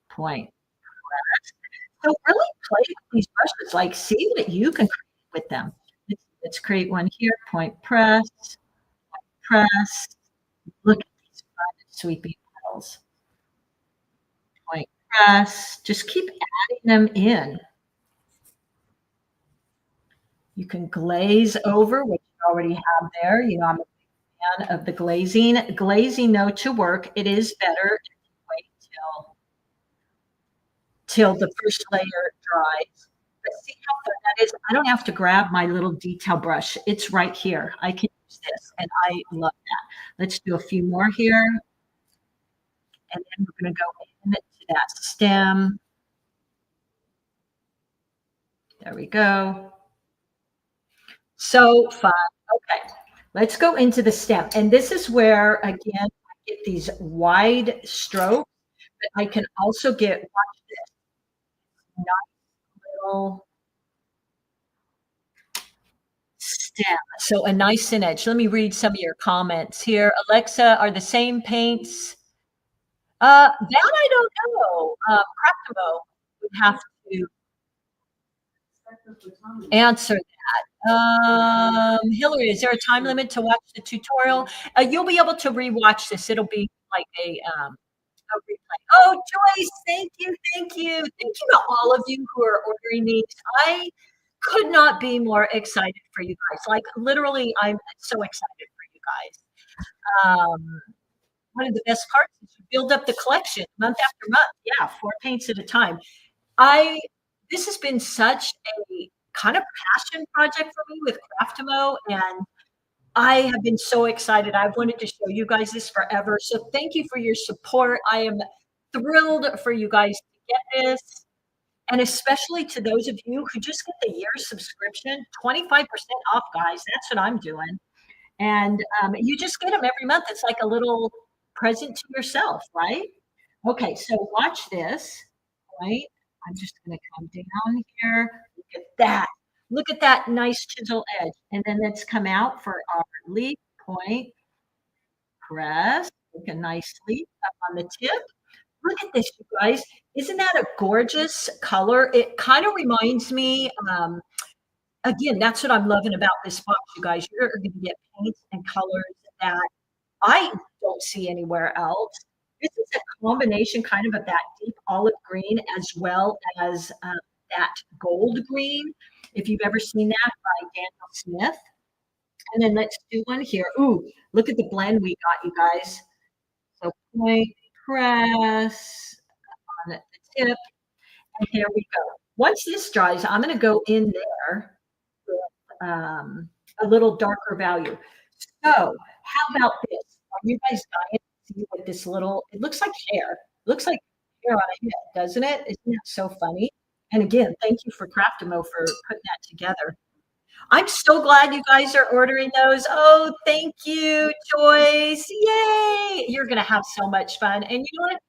point, press. So really play with these brushes, like see what you can create with them. Let's create one here, point, press, press. Look at these fun sweeping petals. Point, press. Just keep adding them in. You can glaze over, which you already have there. You know, I'm a big fan of the glazing. Glazing, though, to work, it is better if you wait till the first layer dries. But see how fun that is? I don't have to grab my little detail brush. It's right here. I can use this, and I love that. Let's do a few more here. And then we're going to go into that stem. There we go. So fun. Okay, let's go into the stem. And this is where, again, I get these wide strokes, but I can also get, watch this, nice little stem. So a nice thin edge. Let me read some of your comments here. Alexa, are the same paints? That I don't know. Craftamo would have to answer that. Hillary, is there a time limit to watch the tutorial? You'll be able to rewatch this. It'll be like a replay. Oh, Joyce, thank you, thank you. Thank you to all of you who are ordering these. I could not be more excited for you guys. Like literally, I'm so excited for you guys. One of the best parts is you build up the collection month after month. Yeah, 4 paints at a time. I This has been such a kind of passion project for me with Craftamo, and I have been so excited. I've wanted to show you guys this forever. So thank you for your support. I am thrilled for you guys to get this. And especially to those of you who just get the year subscription, 25% off, guys. That's what I'm doing. And you just get them every month. It's like a little present to yourself, right? Okay, so watch this, right? I'm just going to come down here. Look at that. Look at that nice chisel edge. And then let's come out for our leaf point. Press. Make a nice leaf up on the tip. Look at this, you guys. Isn't that a gorgeous color? It kind of reminds me, again, that's what I'm loving about this box, you guys. You're going to get paints and colors that I don't see anywhere else. This is a combination kind of that deep olive green as well as that gold green. If you've ever seen that by Daniel Smith. And then let's do one here. Ooh, look at the blend we got, you guys. So point, press on the tip, and here we go. Once this dries, I'm going to go in there with a little darker value. So how about this? Are you guys dying to see what this little, it looks like hair. It looks like hair on a head, doesn't it? Isn't that so funny? And again, thank you for Craftamo for putting that together. I'm so glad you guys are ordering those. Oh, thank you, Joyce. Yay. You're going to have so much fun. And you know what?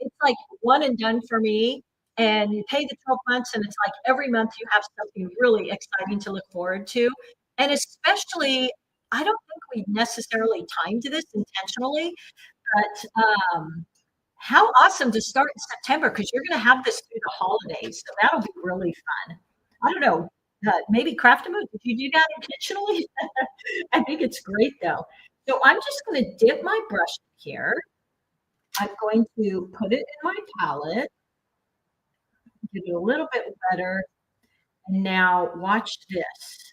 It's like one and done for me. And you pay the 12 months, and it's like every month you have something really exciting to look forward to. And especially, I don't think we necessarily timed this intentionally, but How awesome to start in September because you're gonna have this through the holidays, so that'll be really fun. I don't know, maybe Craftamo, did you do that intentionally? I think it's great though. So I'm just gonna dip my brush here. I'm going to put it in my palette, get it a little bit wetter, and now watch this.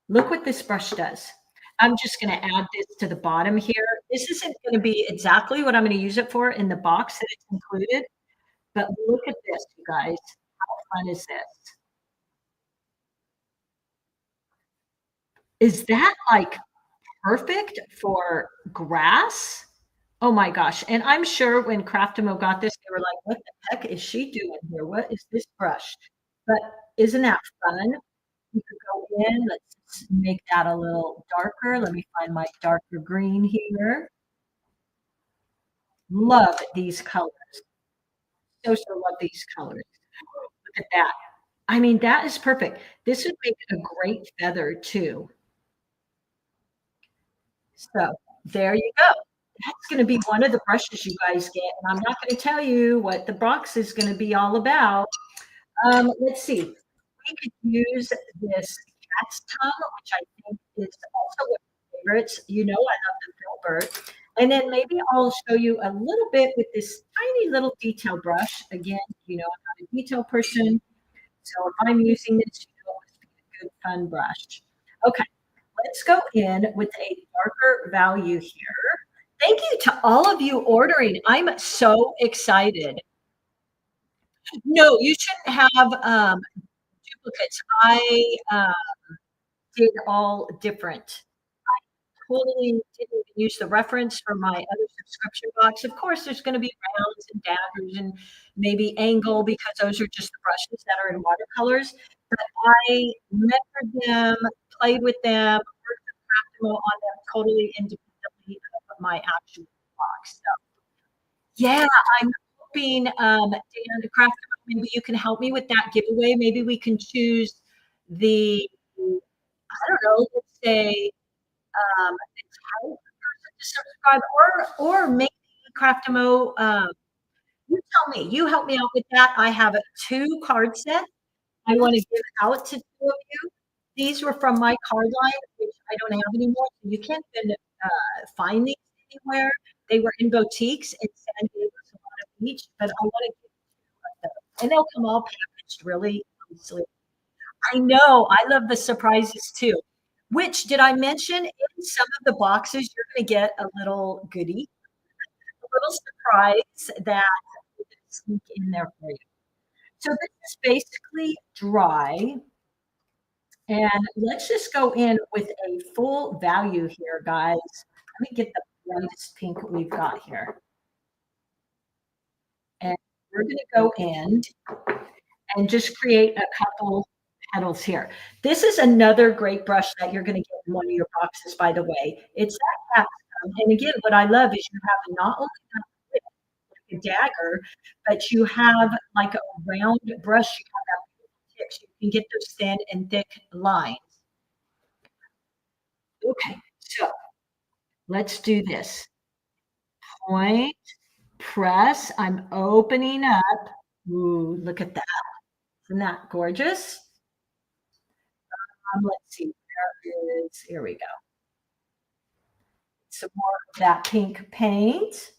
Look what this brush does. I'm just gonna add this to the bottom here. This isn't gonna be exactly what I'm gonna use it for in the box that it's included, but look at this, you guys. How fun is this? Is that, like, perfect for grass? Oh my gosh, and I'm sure when Craftamo got this, they were like, "What the heck is she doing here? What is this brush?" But isn't that fun? You could go in, let's make that a little darker. Let me find my darker green here. Love these colors. So, so love these colors. Look at that. I mean, that is perfect. This would make a great feather too. So there you go. That's gonna be one of the brushes you guys get, and I'm not gonna tell you what the box is gonna be all about. Let's see. We could use this cat's tongue, which I think is also one of my favorites. You know, I love the filbert. And then maybe I'll show you a little bit with this tiny little detail brush. Again, you know, I'm not a detail person. So if I'm using this, you know, it must be a good, fun brush. Okay, let's go in with a darker value here. Thank you to all of you ordering. I'm so excited. No, you shouldn't have duplicates. I did all different. Totally didn't even use the reference for my other subscription box. Of course, there's going to be rounds and daggers and maybe angle because those are just the brushes that are in watercolors. But I measured them, played with them, worked with Craftamo on them totally independently of my actual box. So, yeah, I'm hoping, Dan, Craftamo, maybe you can help me with that giveaway. Maybe we can choose the, I don't know, let's say the type of person to subscribe, or maybe Craftamo. You tell me. You help me out with that. I have two card sets I want to give out to two of you. These were from my card line, which I don't have anymore. So you can't even find these anywhere. They were in boutiques in San Diego, so one of each. But I want to give two of them, and they'll come all packaged really nicely. I know. I love the surprises too. Which did I mention in some of the boxes, you're going to get a little goodie, a little surprise that we can sneak in there for you. So this is basically dry. And let's just go in with a full value here, guys. Let me get the brightest pink we've got here. And we're going to go in and just create a couple petals here. This is another great brush that you're going to get in one of your boxes, by the way. It's that capsicum. And again, what I love is you have not only that whip, like a dagger, but you have like a round brush. You have that tip. So you can get those thin and thick lines. Okay, so let's do this. Point, press. I'm opening up. Ooh, look at that. Isn't that gorgeous? Let's see, here we go. Some more of that pink paint.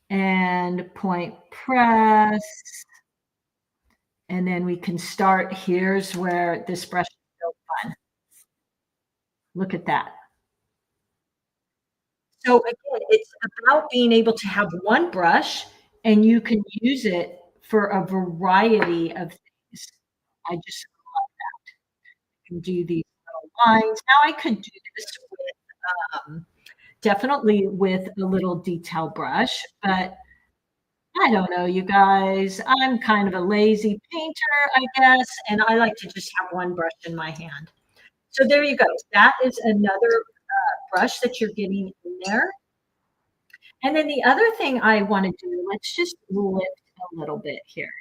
And point press. And then we can start. Here's where this brush is so fun. Look at that. So again, it's about being able to have one brush and you can use it for a variety of things. I just love that. You can do these little lines. Now I could do this with definitely with a little detail brush, but I don't know, you guys. I'm kind of a lazy painter, I guess, and I like to just have one brush in my hand. So there you go. That is another brush that you're getting in there. And then the other thing I want to do, let's just lift a little bit here.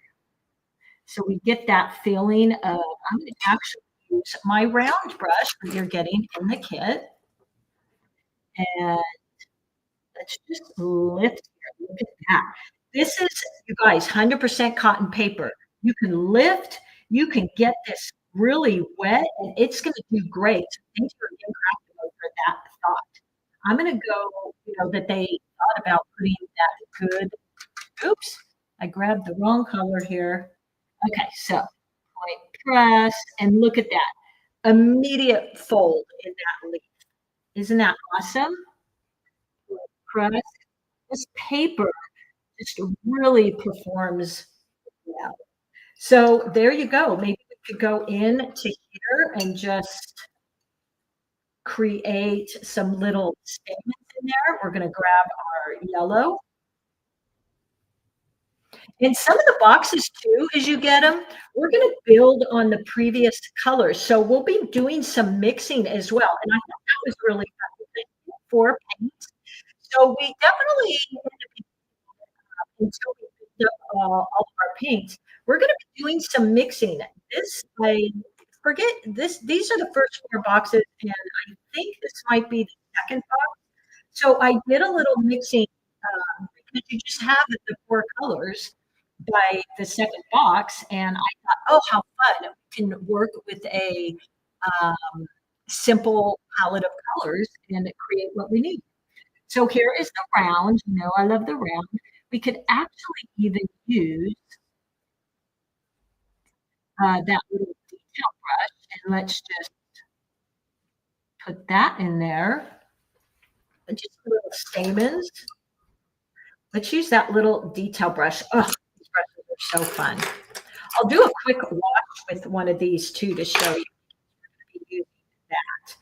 So we get that feeling of, I'm going to actually use my round brush that you're getting in the kit. And Let's just lift here. Look at that. This is, you guys, 100% cotton paper. You can lift, you can get this really wet, and it's gonna do great. So thank you again, Craftamo, for that thought. I'm gonna go, that they thought about putting that good, oops, I grabbed the wrong color here. Okay, so point press, and look at that. Immediate fold in that leaf. Isn't that awesome? Press. This paper just really performs well. So there you go. Maybe we could go into here and just create some little statements in there. We're going to grab our yellow. And some of the boxes too, as you get them, we're going to build on the previous colors. So we'll be doing some mixing as well. And I thought that was really fun for paints. So we definitely, until we picked up all of our paints, we're going to be doing some mixing. This, I forget, these are the first 4 boxes, and I think this might be the second box. So I did a little mixing because you just have the 4 colors by the second box, and I thought, oh, how fun. We can work with a simple palette of colors and create what we need. So here is the round. I love the round. We could actually even use that little detail brush, and let's just put that in there. And just little stamens. Let's use that little detail brush. Oh, these brushes are so fun. I'll do a quick wash with one of these too to show you using that.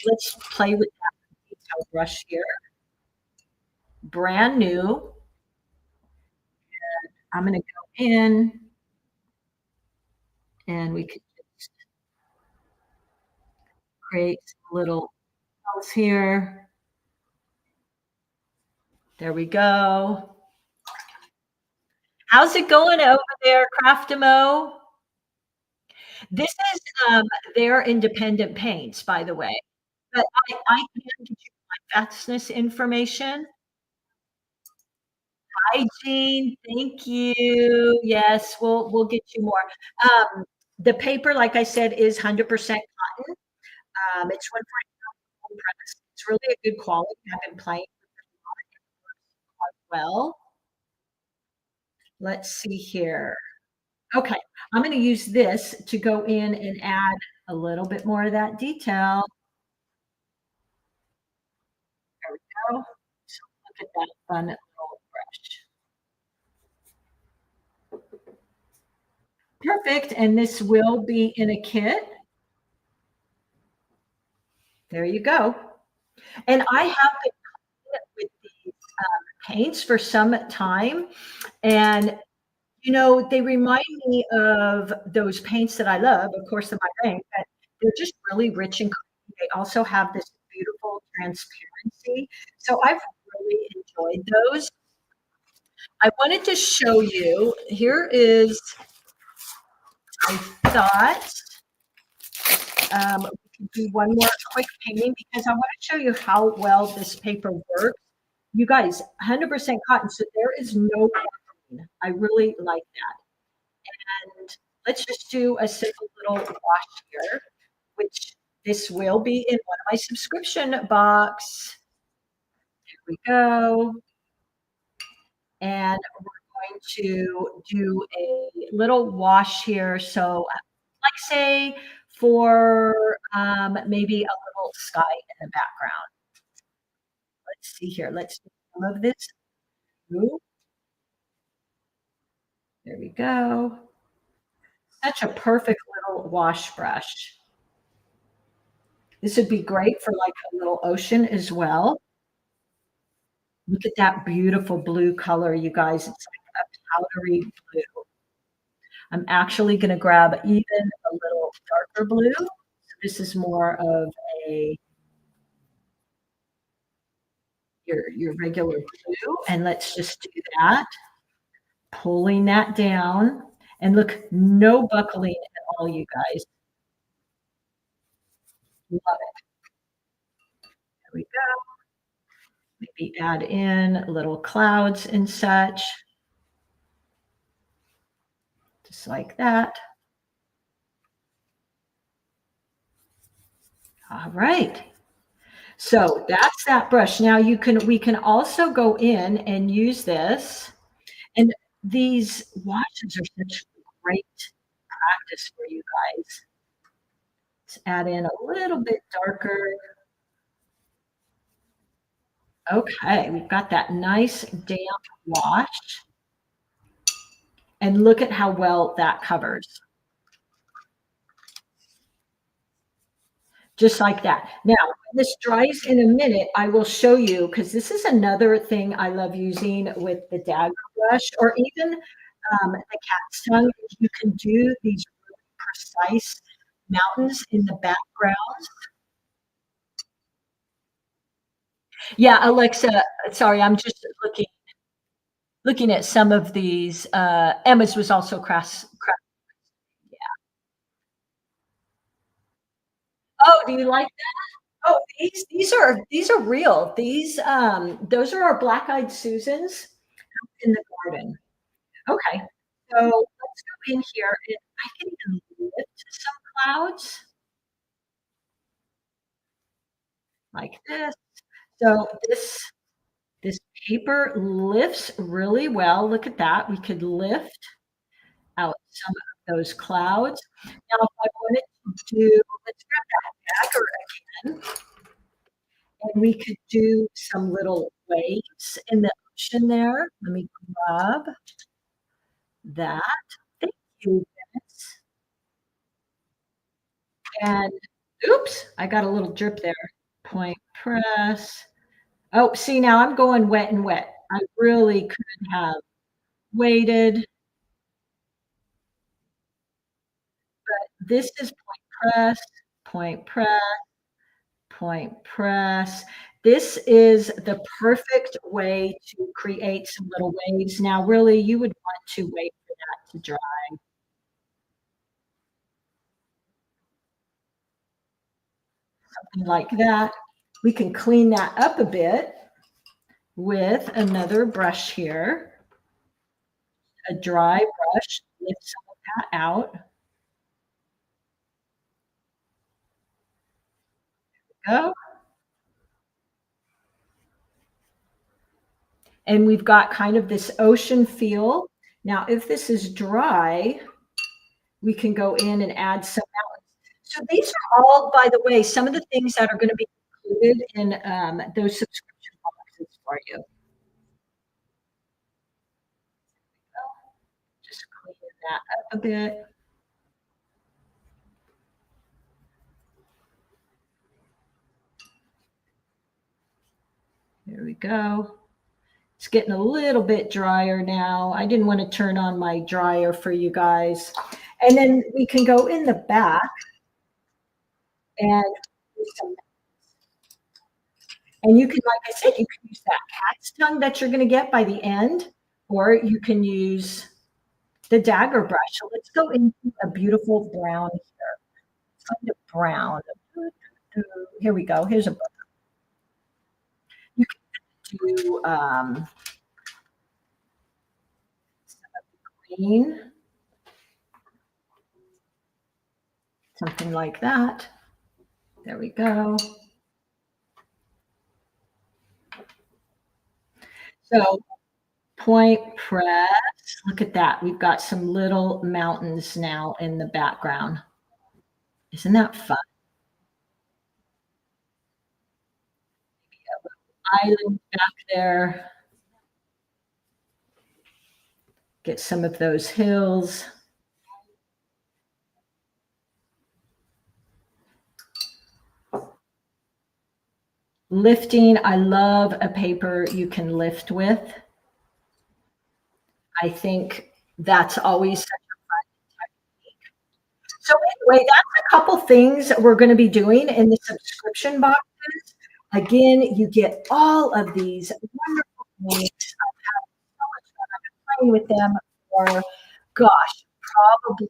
Let's play with that detail brush here. Brand new. And I'm going to go in, and we could just create some little cells here. There we go. How's it going over there, Craftamo? This is their independent paints, by the way. But I can give you my fastness information. Hi, Jean. Thank you. Yes, we'll get you more. The paper, like I said, is 100% cotton. It's 140 press. It's really a good quality. I've been playing with it quite well. Let's see here. Okay, I'm going to use this to go in and add a little bit more of that detail. There we go. So look at that fun little brush. Perfect, and this will be in a kit. There you go. And I have been with these paints for some time, and they remind me of those paints that I love, of course, in my bank, but they're just really rich and creamy. They also have this beautiful transparency. So I've really enjoyed those. I wanted to show you, here is, I thought we could do one more quick painting because I want to show you how well this paper works. You guys, 100% cotton, so there is no pain. I really like that. And let's just do a simple little wash here, which this will be in one of my subscription box. Here we go. And we're going to do a little wash here. So like say for maybe a little sky in the background. Let's see here. Let's do some of this. Ooh. There we go. Such a perfect little wash brush. This would be great for like a little ocean as well. Look at that beautiful blue color, you guys. It's like a powdery blue. I'm actually going to grab even a little darker blue. So this is more of your regular blue. And let's just do that. Pulling that down. And look, no buckling at all, you guys. Love it. There we go. Maybe add in little clouds and such, just like that. All right. So that's that brush. Now we can also go in and use this. And these washes are such great practice for you guys. Let's add in a little bit darker. Okay, we've got that nice damp wash. And look at how well that covers. Just like that. Now, when this dries in a minute, I will show you because this is another thing I love using with the dagger brush or even the cat's tongue. You can do these really precise mountains in the background. Yeah, Alexa, sorry, I'm just looking at some of these. Emma's was also craft. Oh, do you like that? Oh, these are real. Those are our black-eyed Susans in the garden. Okay, so let's go in here and I can even lift some clouds like this. So this paper lifts really well. Look at that. We could lift out some of those clouds. Now, if I wanted to do, let's grab that dagger again, and we could do some little waves in the ocean there. Let me grab that. Thank you, Dennis. And oops, I got a little drip there. Point press. Oh, see, now I'm going wet and wet. I really could have waited. This is point press, point press. This is the perfect way to create some little waves. Now, really, you would want to wait for that to dry, something like that. We can clean that up a bit with another brush here, a dry brush, lift some of that out. Go. And we've got kind of this ocean feel. Now, if this is dry, we can go in and add some mountains. So these are all, by the way, some of the things that are going to be included in those subscription boxes for you. Just clean that up a bit. There we go. It's getting a little bit drier now. I didn't want to turn on my dryer for you guys. And then we can go in the back and do some. And you can, like I said, you can use that cat's tongue that you're going to get by the end, or you can use the dagger brush. So let's go into a beautiful brown here. Kind of brown. Here we go. Here's a book. You can do green, something like that. There we go. So point press. Look at that. We've got some little mountains now in the background. Isn't that fun? Island back there. Get some of those hills. Lifting. I love a paper you can lift with. I think that's always such a fun technique. So anyway, that's a couple things we're going to be doing in the subscription boxes. Again, you get all of these wonderful things. I've had so much fun. I've been playing with them for, gosh, probably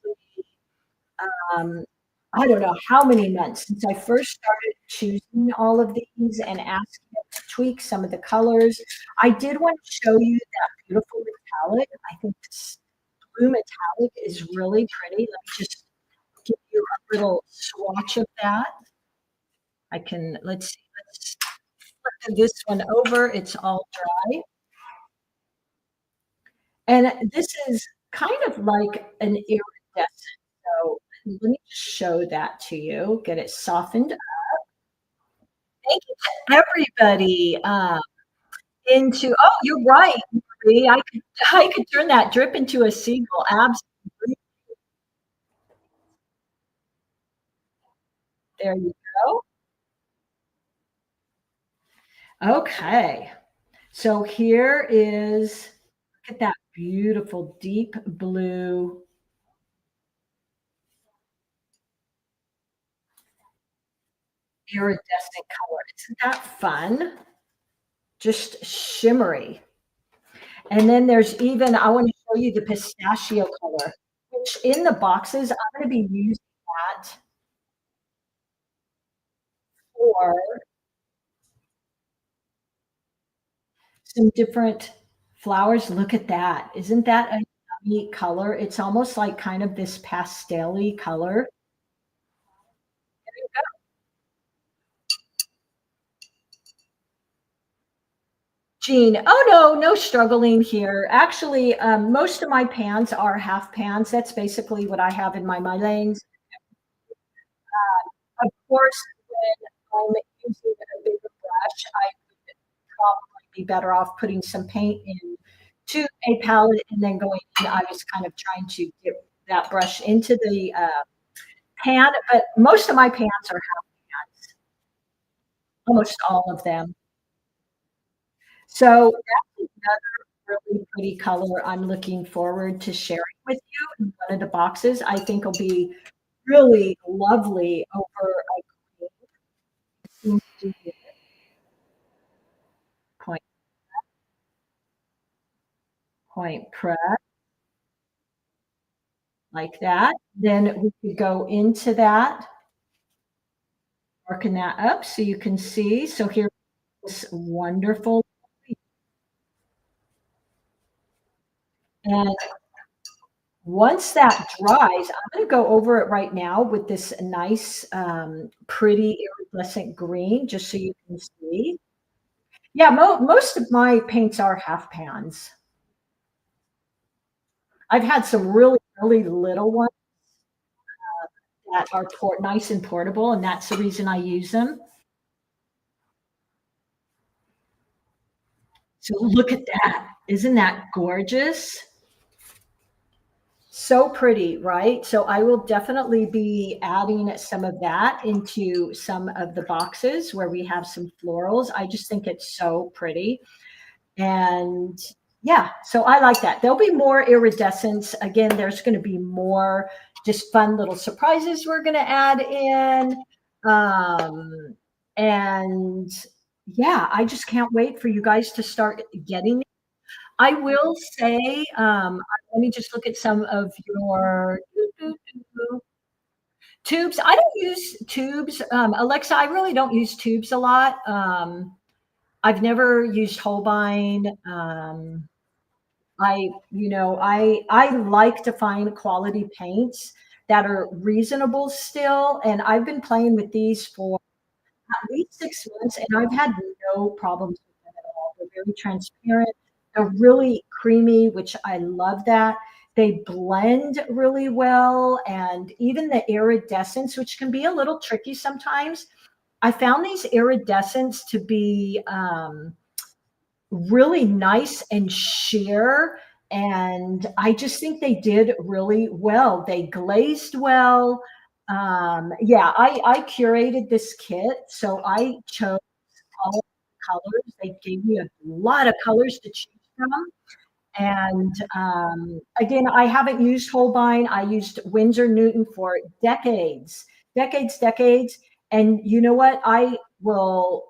I don't know how many months since I first started choosing all of these and asking tweak some of the colors. I did want to show you that beautiful metallic. I think this blue metallic is really pretty. Let me just give you a little swatch of that. I can, let's see, let's flip this one over. It's all dry. And this is kind of like an iridescent. So let me just show that to you, get it softened. Thank you to everybody. Into oh, you're right, Marie. I could turn that drip into a seagull. Absolutely. There you go. Okay. So here is, look at that beautiful deep blue iridescent color. Isn't that fun? Just shimmery. And then there's even, I want to show you the pistachio color, which in the boxes, I'm going to be using that for some different flowers. Look at that. Isn't that a neat color? It's almost like kind of this pastel-y color. Jean, oh no, no struggling here. Actually, most of my pans are half pans. That's basically what I have in my lanes. Of course, when I'm using a bigger brush, I would probably be better off putting some paint in to a palette and then going in. I was kind of trying to get that brush into the pan, but most of my pans are half pans, almost all of them. So that's another really pretty color I'm looking forward to sharing with you in one of the boxes. I think will be really lovely over a green point point press like that. Then we could go into that, darken that up so you can see. So here's this wonderful, and once that dries, I'm going to go over it right now with this nice, pretty iridescent green, just so you can see. Yeah, most of my paints are half pans. I've had some really, really little ones that are nice and portable, and that's the reason I use them. So look at that. Isn't that gorgeous? So pretty, right? So I will definitely be adding some of that into some of the boxes where we have some florals. I just think it's so pretty. And yeah, so I like that. There'll be more iridescence. Again, there's going to be more just fun little surprises we're going to add in. And yeah, I just can't wait for you guys to start getting. I will say, let me just look at some of your tubes. I don't use tubes. Alexa, I really don't use tubes a lot. I've never used Holbein. I like to find quality paints that are reasonable still, and I've been playing with these for at least 6 months, and I've had no problems with them at all. They're very transparent. They're really creamy, which I love that. They blend really well, and even the iridescence, which can be a little tricky sometimes. I found these iridescents to be really nice and sheer. And I just think they did really well. They glazed well. Yeah, I curated this kit. So I chose all the colors. They gave me a lot of colors to choose from. And again, I haven't used Holbein. I used Winsor Newton for decades, decades, decades. And you know what? I will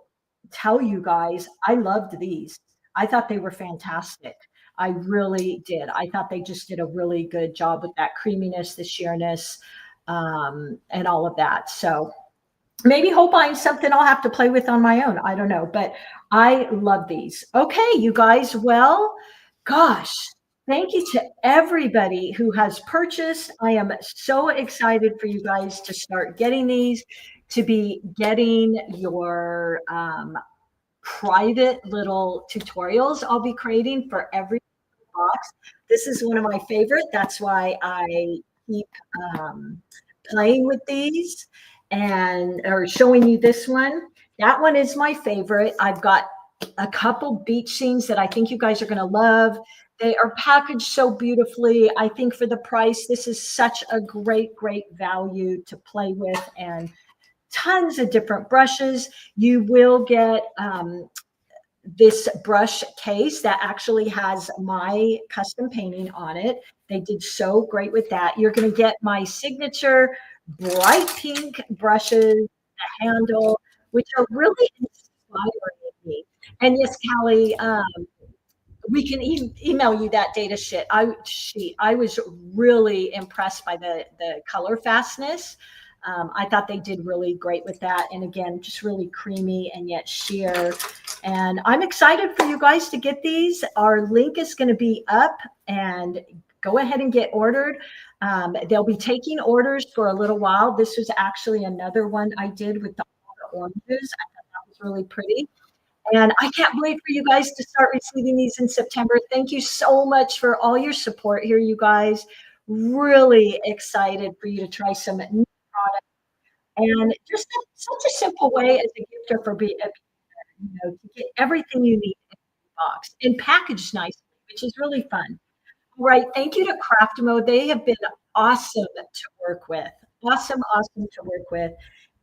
tell you guys, I loved these. I thought they were fantastic. I really did. I thought they just did a really good job with that creaminess, the sheerness, and all of that. So Maybe he'll find something I'll have to play with on my own. I don't know, but I love these. Okay, you guys. Well, gosh, thank you to everybody who has purchased. I am so excited for you guys to start getting these, to be getting your private little tutorials I'll be creating for every box. This is one of my favorite. That's why I keep playing with these and or showing you this one. That one is my favorite. I've got a couple beach scenes that I think you guys are going to love. They are packaged so beautifully. I think for the price, this is such a great, great value to play with, and tons of different brushes. You will get this brush case that actually has my custom painting on it. They did so great with that. You're going to get my signature bright pink brushes, the handle, which are really inspiring me. And yes, Callie, we can email you that data sheet. I was really impressed by the color fastness. I thought they did really great with that. And again, just really creamy and yet sheer. And I'm excited for you guys to get these. Our link is going to be up, and go ahead and get ordered. They'll be taking orders for a little while. This was actually another one I did with the oranges. I thought that was really pretty. And I can't wait for you guys to start receiving these in September. Thank you so much for all your support here, you guys. Really excited for you to try some new products, and just such a simple way as a gifter for being, to get everything you need in the box and packaged nicely, which is really fun. Right. Thank you to Craftamo. They have been awesome to work with. Awesome, awesome to work with.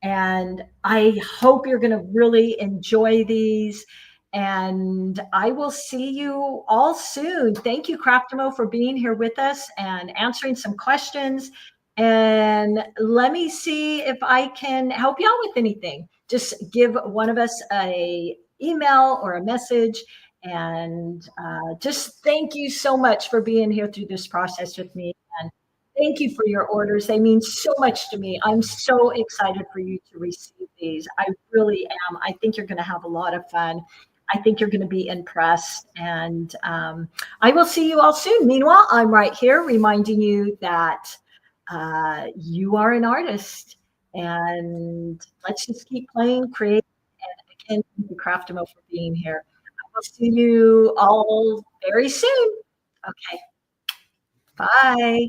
And I hope you're going to really enjoy these. And I will see you all soon. Thank you, Craftamo, for being here with us and answering some questions. And let me see if I can help you out with anything. Just give one of us a email or a message, and just thank you so much for being here through this process with me. And thank you for your orders. They mean so much to me. I'm so excited for you to receive these. I really am. I think you're going to have a lot of fun. I think you're going to be impressed. And I will see you all soon. Meanwhile, I'm right here reminding you that you are an artist. And let's just keep playing, creating, and again, thank you, Craftamo, for being here. I'll see you all very soon. Okay. Bye.